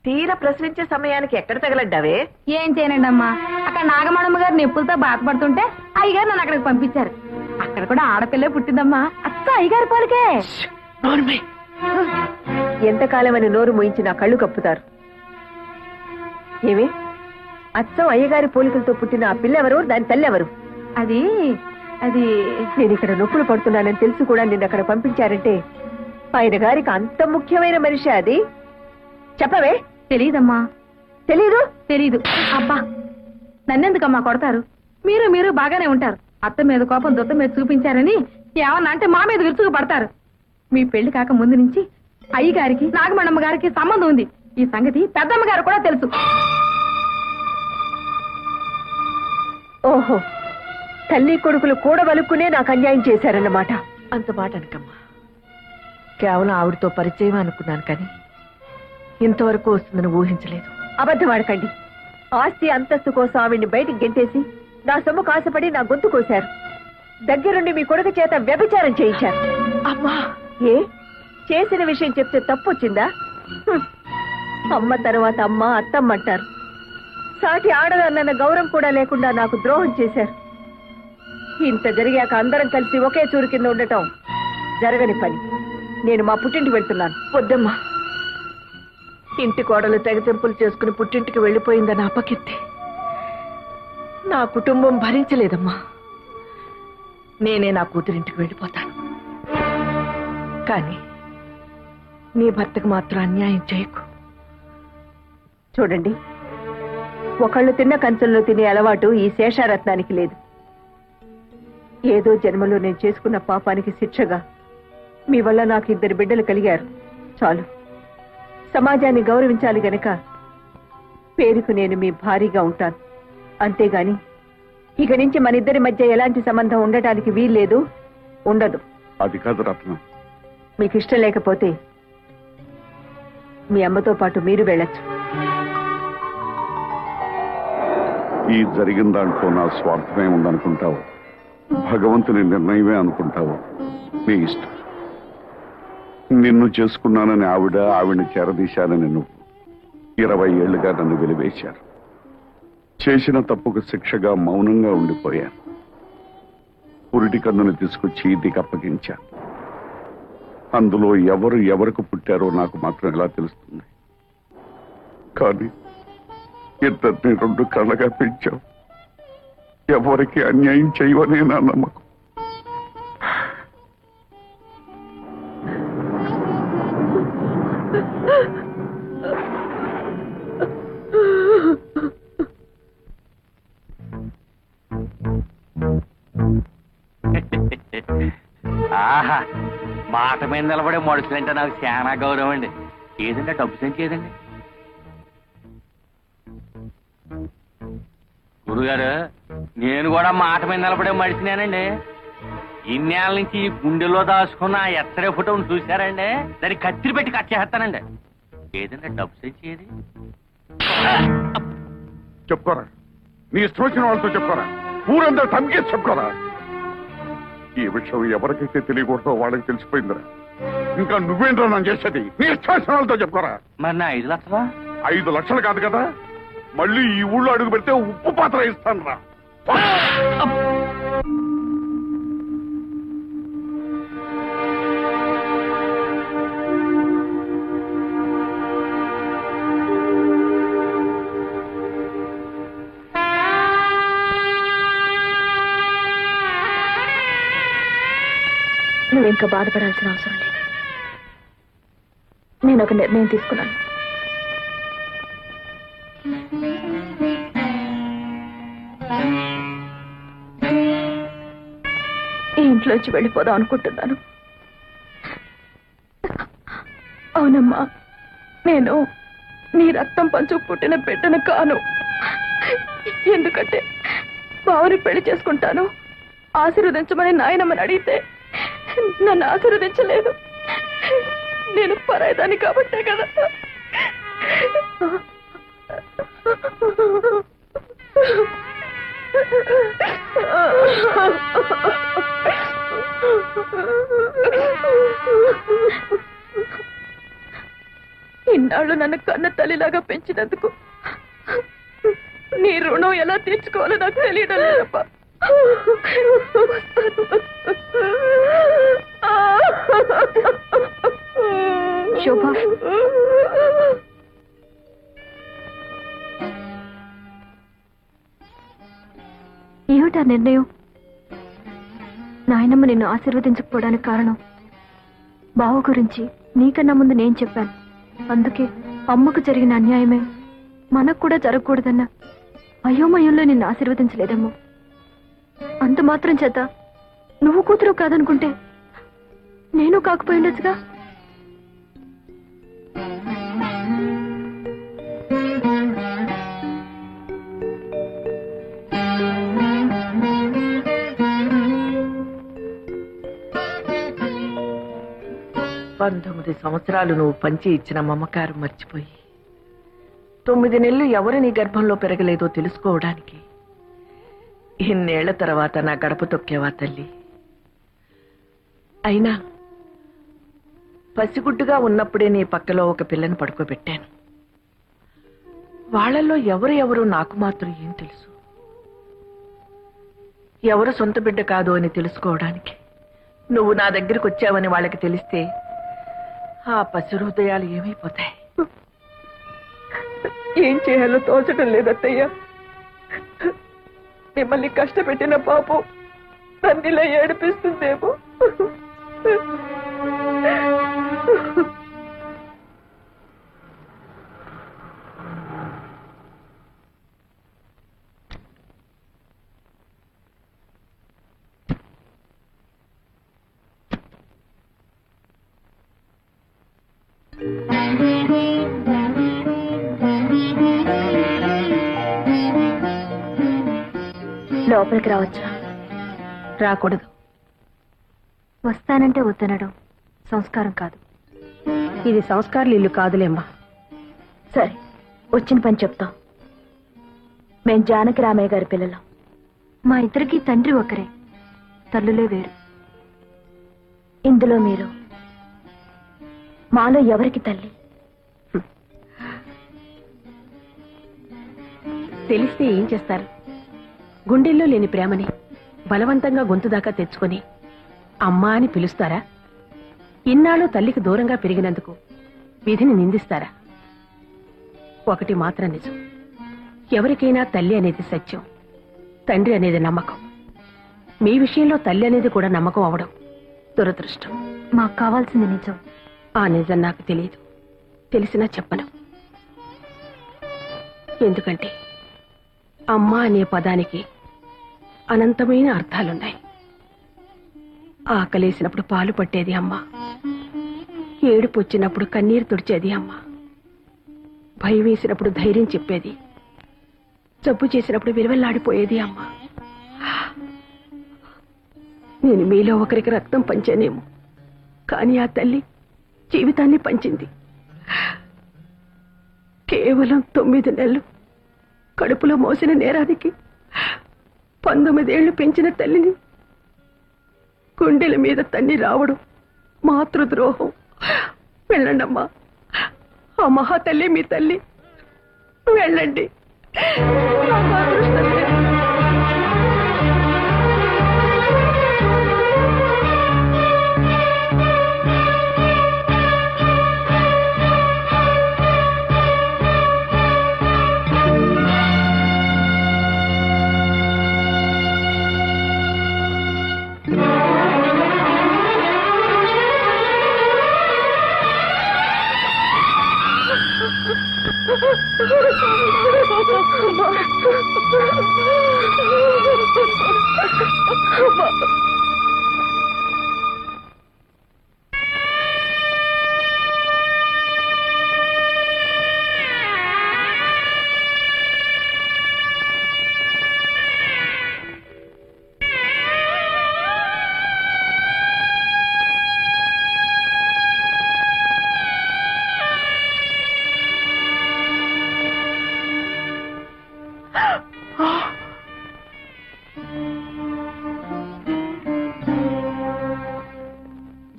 Speaker 1: తీరా ప్రశ్నించే సమయానికి ఎక్కడ తగలడ్డావే?
Speaker 4: ఏం చేయనండి అమ్మా, అక్కడ నాగమణమ్మ గారు నొప్పులతో బాధపడుతుంటే అయ్యగారు నన్ను అక్కడికి పంపించారు. అక్కడ కూడా ఆడపిల్లే పుట్టిందమ్మా, అచ్చ అయ్యగారి పోలికే.
Speaker 8: ఎంతకాలమని నోరు మోయించి నా కళ్ళు కప్పుతారు. ఏమి అచ్చం అయ్యగారి పోలికలతో పుట్టిన ఆ పిల్ల ఎవరు, దాని తల్లి ఎవరు?
Speaker 4: అది అది
Speaker 8: నేను ఇక్కడ నొప్పులు పడుతున్నానని తెలిసి కూడా నిన్ను అక్కడ పంపించారంటే ఆయన గారికి అంత ముఖ్యమైన మనిషి అది. చెప్పవే.
Speaker 4: తెలీదమ్మా.
Speaker 8: తెలీదు?
Speaker 4: తెలీదు. అబ్బా, నన్నెందుకమ్మా కొడతారు? మీరు బాగానే ఉంటారు. అత్త మీద కోపం దుత్త మీద చూపించారని ఏమన్నా అంటే మా మీద విరుచుకు పడతారు. మీ పెళ్లి కాక ముందు నుంచి అయ్యగారికి నాగమణమ్మ గారికి సంబంధం ఉంది. ఈ సంగతి పెద్దమ్మ గారు కూడా తెలుసు.
Speaker 8: ఓహో, తల్లి కొడుకులు కూడబలుక్కునే నాకు అన్యాయం చేశారన్నమాట.
Speaker 1: అంత మాట అనకమ్మా. కేవలం ఆవిడతో పరిచయం అనుకున్నాను కానీ ఇంతవరకు వస్తుందని ఊహించలేదు.
Speaker 8: అబద్ధమాడకండి. ఆస్తి అంతస్తు కోసం ఆవిడ్ని బయటికి గెంటేసి నా సొమ్ము కాసపడి నా గొంతు కోశారు. దగ్గరుండి మీ కొడుకు చేత వ్యభిచారం చేయించారు.
Speaker 1: అమ్మా,
Speaker 8: ఏ చేసిన విషయం చెప్తే తప్పు వచ్చిందా? అమ్మ తర్వాత అమ్మ అత్తమ్మ అంటారు. సాటి ఆడదన్న గౌరవం కూడా లేకుండా నాకు ద్రోహం చేశారు. ఇంత జరిగాక అందరం కలిసి ఒకే చూరు కింద ఉండటం జరగని పని. నేను మా పుట్టింటికి వెళ్తున్నాను.
Speaker 1: వద్దమ్మా,
Speaker 8: ఇంటి కోడలు తెగతెంపులు చేసుకుని పుట్టింటికి వెళ్ళిపోయిందని అపకీర్తి నా కుటుంబం భరించలేదమ్మా. నేనే నా కూతురింటికి వెళ్ళిపోతాను. కానీ నీ భర్తకు మాత్రం అన్యాయం చేయకు. చూడండి, ఒకళ్ళు తిన్న కంచంలో తినే అలవాటు ఈ శేషారత్నానికి లేదు. ఏదో జన్మలో నేను చేసుకున్న పాపానికి శిక్షగా మీ వల్ల నాకు 2 బిడ్డలు కలిగారు. చాలు. సమాజాన్ని గౌరవించాలి గనక పేరుకు నేను మీ భారీగా ఉంటాను. అంతేగాని ఇక నుంచి మన ఇద్దరి మధ్య ఎలాంటి సంబంధం ఉండటానికి వీల్లేదు, ఉండదు.
Speaker 5: అది కాదు రత్నం.
Speaker 8: మీకు ఇష్టం లేకపోతే మీ అమ్మతో పాటు మీరు వెళ్ళొచ్చు.
Speaker 5: ఈ జరిగిన దాంట్లో నా స్వార్థమే ఉందనుకుంటావు, భగవంతుని నిర్ణయమే అనుకుంటావు, నీ ఇష్టం. నిన్ను చేసుకున్నానని ఆవిడని చేరదీశానని నువ్వు 20 ఏళ్లుగా నన్ను వెలివేశారు. చేసిన తప్పుకు శిక్షగా మౌనంగా ఉండిపోయాను. పురిటి కన్నుని తీసుకొచ్చి ఇంటికి అప్పగించాను. అందులో ఎవరు ఎవరికి పుట్టారో నాకు మాత్రం ఎలా తెలుస్తుంది? కానీ ఇద్దరిని 2 కళ్ళగా పెంచావు. ఎవరికి అన్యాయం చేయవనే నా నమ్మకం.
Speaker 10: ఆహా, మాట మీద నిలబడే మనుషులంటే నాకు చాలా గౌరవం అండి. ఏదంటే డబ్బు సంచి ఏదండి? గురుగారు, నేను కూడా మాట మీద నిలబడే మనిషినేనండి. ఇన్నేళ్ళ నుంచి ఈ గుండెలో దాచుకున్న ఆ ఎత్తరే ఫోటోను చూశారండి, దాన్ని కత్తిరి పెట్టి కట్ చేస్తానండి. ఏదంటే డబ్బు సంచి ఏది?
Speaker 5: చెప్పుకోరా, నీ ఇష్టం వచ్చిన వాళ్ళతో చెప్పుకోరా, ఊరంతా తమ్మికేసి చెప్పుకోరా. ఈ విషయం ఎవరికైతే తెలియకూడదో వాళ్ళకి తెలిసిపోయిందిరా. ఇంకా నువ్వేంటో నన్ను చేసేది? నీ ఇష్టం వచ్చిన వాళ్ళతో చెప్పుకోరా.
Speaker 10: మరి నా 5 లక్షలా?
Speaker 5: 5 లక్షలు కాదు కదా, మళ్ళీ ఈ ఊళ్ళో అడుగు పెడితే ఉప్పు పాత్ర ఇస్తాను రా.
Speaker 4: నువ్వు ఇంకా బాధపడాల్సిన అవసరం లేదు. నేను ఒక నిర్ణయం తీసుకున్నాను. ఈ ఇంట్లోంచి వెళ్ళిపోదాం అనుకుంటున్నాను. అవునమ్మా, నేను నీ రక్తం పంచు పుట్టిన బిడ్డను కాను. ఎందుకంటే బావని పెళ్లి చేసుకుంటాను, ఆశీర్వదించమని నాయనమ్మని అడిగితే నన్ను ఆశీర్వదించలేదు. నేను పరాయిదాన్ని కాబట్టే కదా. ఇన్నాళ్ళు నన్ను కన్న తల్లిలాగా పెంచినందుకు నీ రుణం ఎలా తీర్చుకోవాలో నాకు తెలియడం లేదప్ప. శోభ, ఏమిటా నిర్ణయం? నాయనమ్మ నిన్ను ఆశీర్వదించకపోవడానికి కారణం బావ గురించి నీకన్నా ముందు నేను చెప్పాను. అందుకే అమ్మకు జరిగిన అన్యాయమే మనకు కూడా జరగకూడదన్న అయోమయంలో నిన్ను ఆశీర్వదించలేదేమో. అంత మాత్రం చేత నువ్వు కూతురు కాదనుకుంటే నేను కాకపోయిండొచ్చుగా.
Speaker 8: పంతొమ్మిది సంవత్సరాలు నువ్వు పంచి ఇచ్చిన మమకారం మర్చిపోయి 9 నెలలు ఎవరు నీ గర్భంలో పెరగలేదో తెలుసుకోవడానికి ఇన్నేళ్ల తర్వాత నా గడప తొక్కేవా తల్లి? అయినా పసిగుడ్డుగా ఉన్నప్పుడే నీ పక్కలో ఒక పిల్లని పడుకోబెట్టాను. వాళ్ళల్లో ఎవరు నాకు మాత్రం ఏం తెలుసు? ఎవరు సొంత బిడ్డ కాదు అని తెలుసుకోవడానికి నువ్వు నా దగ్గరికి వచ్చావని వాళ్ళకి తెలిస్తే ఆ పసి హృదయాలు ఏమైపోతాయి? ఏం చేయాలో తోచడం లేదత్తయ్య. మిమ్మల్ని కష్టపెట్టిన పాపం నన్నిలా ఏడిపిస్తుందేమో.
Speaker 4: లోపలికి రావచ్చా?
Speaker 1: రాకూడదు.
Speaker 4: వస్తానంటే వద్దనడం సంస్కారం కాదు.
Speaker 1: ఇది సంస్కారాలు ఇల్లు కాదులేమ్మా.
Speaker 4: సరే, వచ్చిన పని చెప్తాం. మేం జానకి రామయ్య గారి పిల్లలం. మా ఇద్దరికి తండ్రి ఒకరే, తల్లులే వేరు. ఇందులో మీరు మాలో ఎవరికి తల్లి?
Speaker 1: తెలిస్తే ఏం చేస్తారు? గుండెల్లో లేని ప్రేమని బలవంతంగా గొంతు దాకా తెచ్చుకొని అమ్మా అని పిలుస్తారా? ఇన్నాళ్ళు తల్లికి దూరంగా పెరిగినందుకు విధిని నిందిస్తారా? ఒకటి మాత్రం నిజం, ఎవరికైనా తల్లి అనేది సత్యం, తండ్రి అనేది నమ్మకం. మీ విషయంలో తల్లి అనేది కూడా నమ్మకం అవడం దురదృష్టం.
Speaker 4: మాకు కావాల్సింది నిజం.
Speaker 1: ఆ నిజం నాకు తెలియదు, తెలిసినా చెప్పను. ఎందుకంటే అమ్మ అనే పదానికి అనంతమైన అర్థాలున్నాయి. ఆకలేసినప్పుడు పాలు పట్టేది అమ్మ, ఏడుపు వచ్చినప్పుడు కన్నీరు తుడిచేది అమ్మ, భయం వేసినప్పుడు ధైర్యం చెప్పేది, జబ్బు చేసినప్పుడు విలువెల్లాడిపోయేది అమ్మ. నేను మీలో ఒకరికి రక్తం పంచానేమో, కానీ ఆ తల్లి జీవితాన్ని పంచింది. కేవలం 9 నెలలు కడుపులో మోసిన నేరానికి 19 ఏళ్లు పెంచిన తల్లిని గుండెల మీద తన్ని రావడం మాతృద్రోహం. వెళ్ళండమ్మా, ఆ మహాతల్లి మీ తల్లి. వెళ్ళండి. నాకు అదృష్టం లేదు.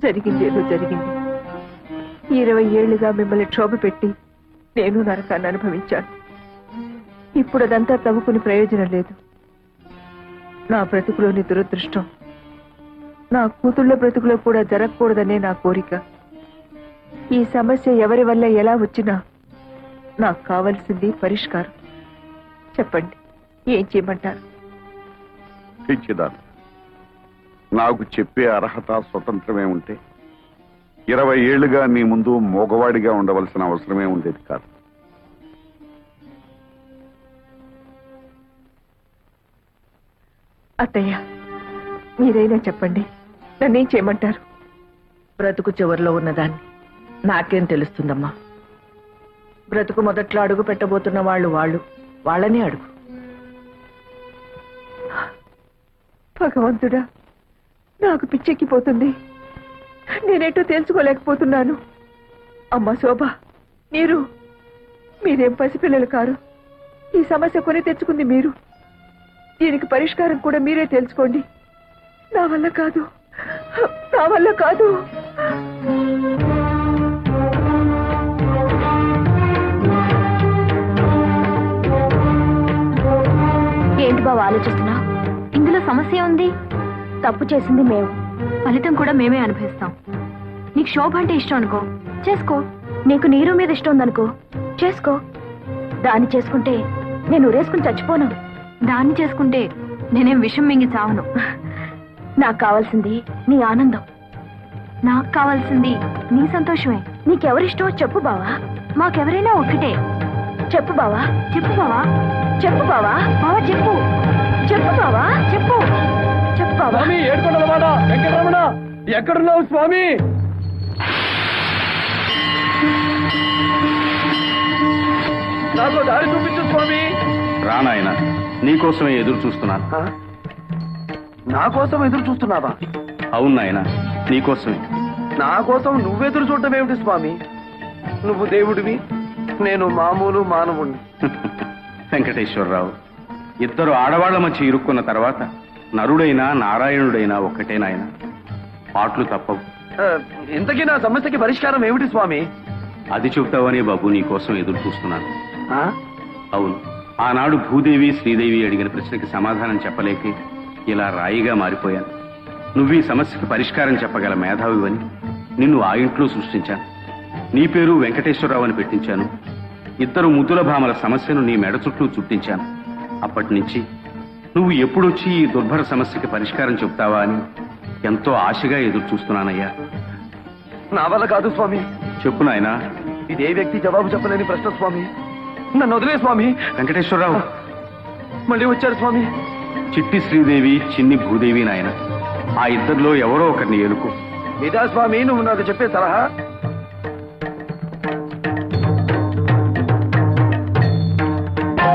Speaker 8: జరిగిందేదో జరిగింది. 20 ఏళ్లుగా మిమ్మల్ని క్షోభ పెట్టి నేను నరకాన్ని అనుభవించాను. ఇప్పుడు అదంతా తవ్వుకుని ప్రయోజనం లేదు. నా బ్రతుకులోని దురదృష్టం నా కూతుళ్ళ బ్రతుకులో కూడా జరగకూడదనే నా కోరిక. ఈ సమస్య ఎవరి వల్ల ఎలా వచ్చినా నాకు కావలసింది పరిష్కారం. చెప్పండి, ఏం చేయమంటారు?
Speaker 5: పిచ్చిదాన్ని, నాకు చెప్పే అర్హత స్వతంత్రమే ఉంటే 20 ఏళ్లుగా నీ ముందు మోగవాడిగా ఉండవలసిన అవసరమే ఉండేది కాదు.
Speaker 8: అత్తయ్య, మీరైనా చెప్పండి, నన్నేం చేయమంటారు?
Speaker 1: బ్రతుకు చివరిలో ఉన్నదాన్ని నాకేం తెలుస్తుందమ్మా? బ్రతుకు మొదట్లో అడుగు పెట్టబోతున్న వాళ్ళనే అడుగు.
Speaker 8: భగవంతుడా, నాకు పిచ్చెక్కిపోతుంది. నేనేటో తెలుసుకోలేకపోతున్నాను. అమ్మ శోభ, మీరేం పసిపిల్లలు కారు. ఈ సమస్య కొని తెచ్చుకుంది మీరు. దీనికి పరిష్కారం కూడా మీరే తెలుసుకోండి. నా వల్ల కాదు, నా వల్ల కాదు.
Speaker 4: ఏంటి బావ ఆలోచిస్తున్నా? ఇందులో సమస్య ఉంది. తప్పు చేసింది మేము, ఫలితం కూడా మేమే అనుభవిస్తాం. నీకు శోభ అంటే ఇష్టం అనుకో, చేసుకో. నీకు నీరు మీద ఇష్టం ఉందనుకో, చేసుకో. దాన్ని చేసుకుంటే నేను ఊరేసుకుని చచ్చిపోను. దాన్ని చేసుకుంటే నేనేం విషం మింగి చావను. నాకు కావాల్సింది నీ ఆనందం. నాకు కావాల్సింది నీ సంతోషమే. నీకెవరిష్టమో చెప్పు బావా. మాకెవరైనా ఒక్కటే. చెప్పు బావా, చెప్పు బావా, చెప్పు బావా, బావా చెప్పు, చెప్పు బావా, చెప్పు, చెప్పు బావా.
Speaker 3: స్వామి ఏడుకొండలవాడ వెంకటరమణ, ఎక్కడున్నావు స్వామి? నాకు దారి చూపించు స్వామి.
Speaker 12: రానాయన, నీకోసమే ఎదురు చూస్తున్నాను.
Speaker 3: నా కోసం ఎదురు చూస్తున్నావా?
Speaker 12: అవును నాయన, నీకోసమే.
Speaker 3: నా కోసం నువ్వెదురు చూడటం ఏమిటి స్వామి? నువ్వు దేవుడివి, నేను మామూలు మానవుణ్ణి.
Speaker 12: వెంకటేశ్వరరావు, ఇద్దరు ఆడవాళ్ల మధ్య ఇరుక్కున్న తర్వాత నరుడైనా నారాయణుడైనా ఒక్కటే నాయన. పాటలు తప్పవు.
Speaker 3: ఇంతకీ నా సమస్యకి పరిష్కారం ఏమిటి స్వామి?
Speaker 12: అది చెబుతావనే బాబు నీకోసం ఎదురు చూస్తున్నాను.
Speaker 3: ఆ?
Speaker 12: అవును, ఆనాడు భూదేవి శ్రీదేవి అడిగిన ప్రశ్నకి సమాధానం చెప్పలేకే ఇలా రాయిగా మారిపోయాను. నువ్వు ఈ సమస్యకి పరిష్కారం చెప్పగల మేధావివని నిన్ను ఆ ఇంట్లో సృష్టించాను. నీ పేరు వెంకటేశ్వరరావు అని పెట్టించాను. ఇద్దరు ముద్దుల భామల సమస్యను నీ మెడ చుట్టూ చుట్టించాను. అప్పటి నుంచి నువ్వు ఎప్పుడొచ్చి ఈ దుర్భర సమస్యకి పరిష్కారం చెప్తావా అని ఎంతో ఆశగా ఎదురు చూస్తున్నానయ్యా.
Speaker 3: నా వల్ల కాదు స్వామి.
Speaker 12: చెప్పు నాయనా.
Speaker 3: ఇదే వ్యక్తి జవాబు చెప్పలేని ప్రశ్న స్వామి. నన్ను వదిలే స్వామి.
Speaker 12: వెంకటేశ్వరరావు
Speaker 3: మళ్ళీ వచ్చారు స్వామి.
Speaker 12: చిట్టి శ్రీదేవి, చిన్ని భూదేవి నాయన. ఆ ఇద్దరిలో ఎవరో ఒకరిని ఎలుకో.
Speaker 3: ఇదా స్వామి నువ్వు నాకు చెప్పే సలహా?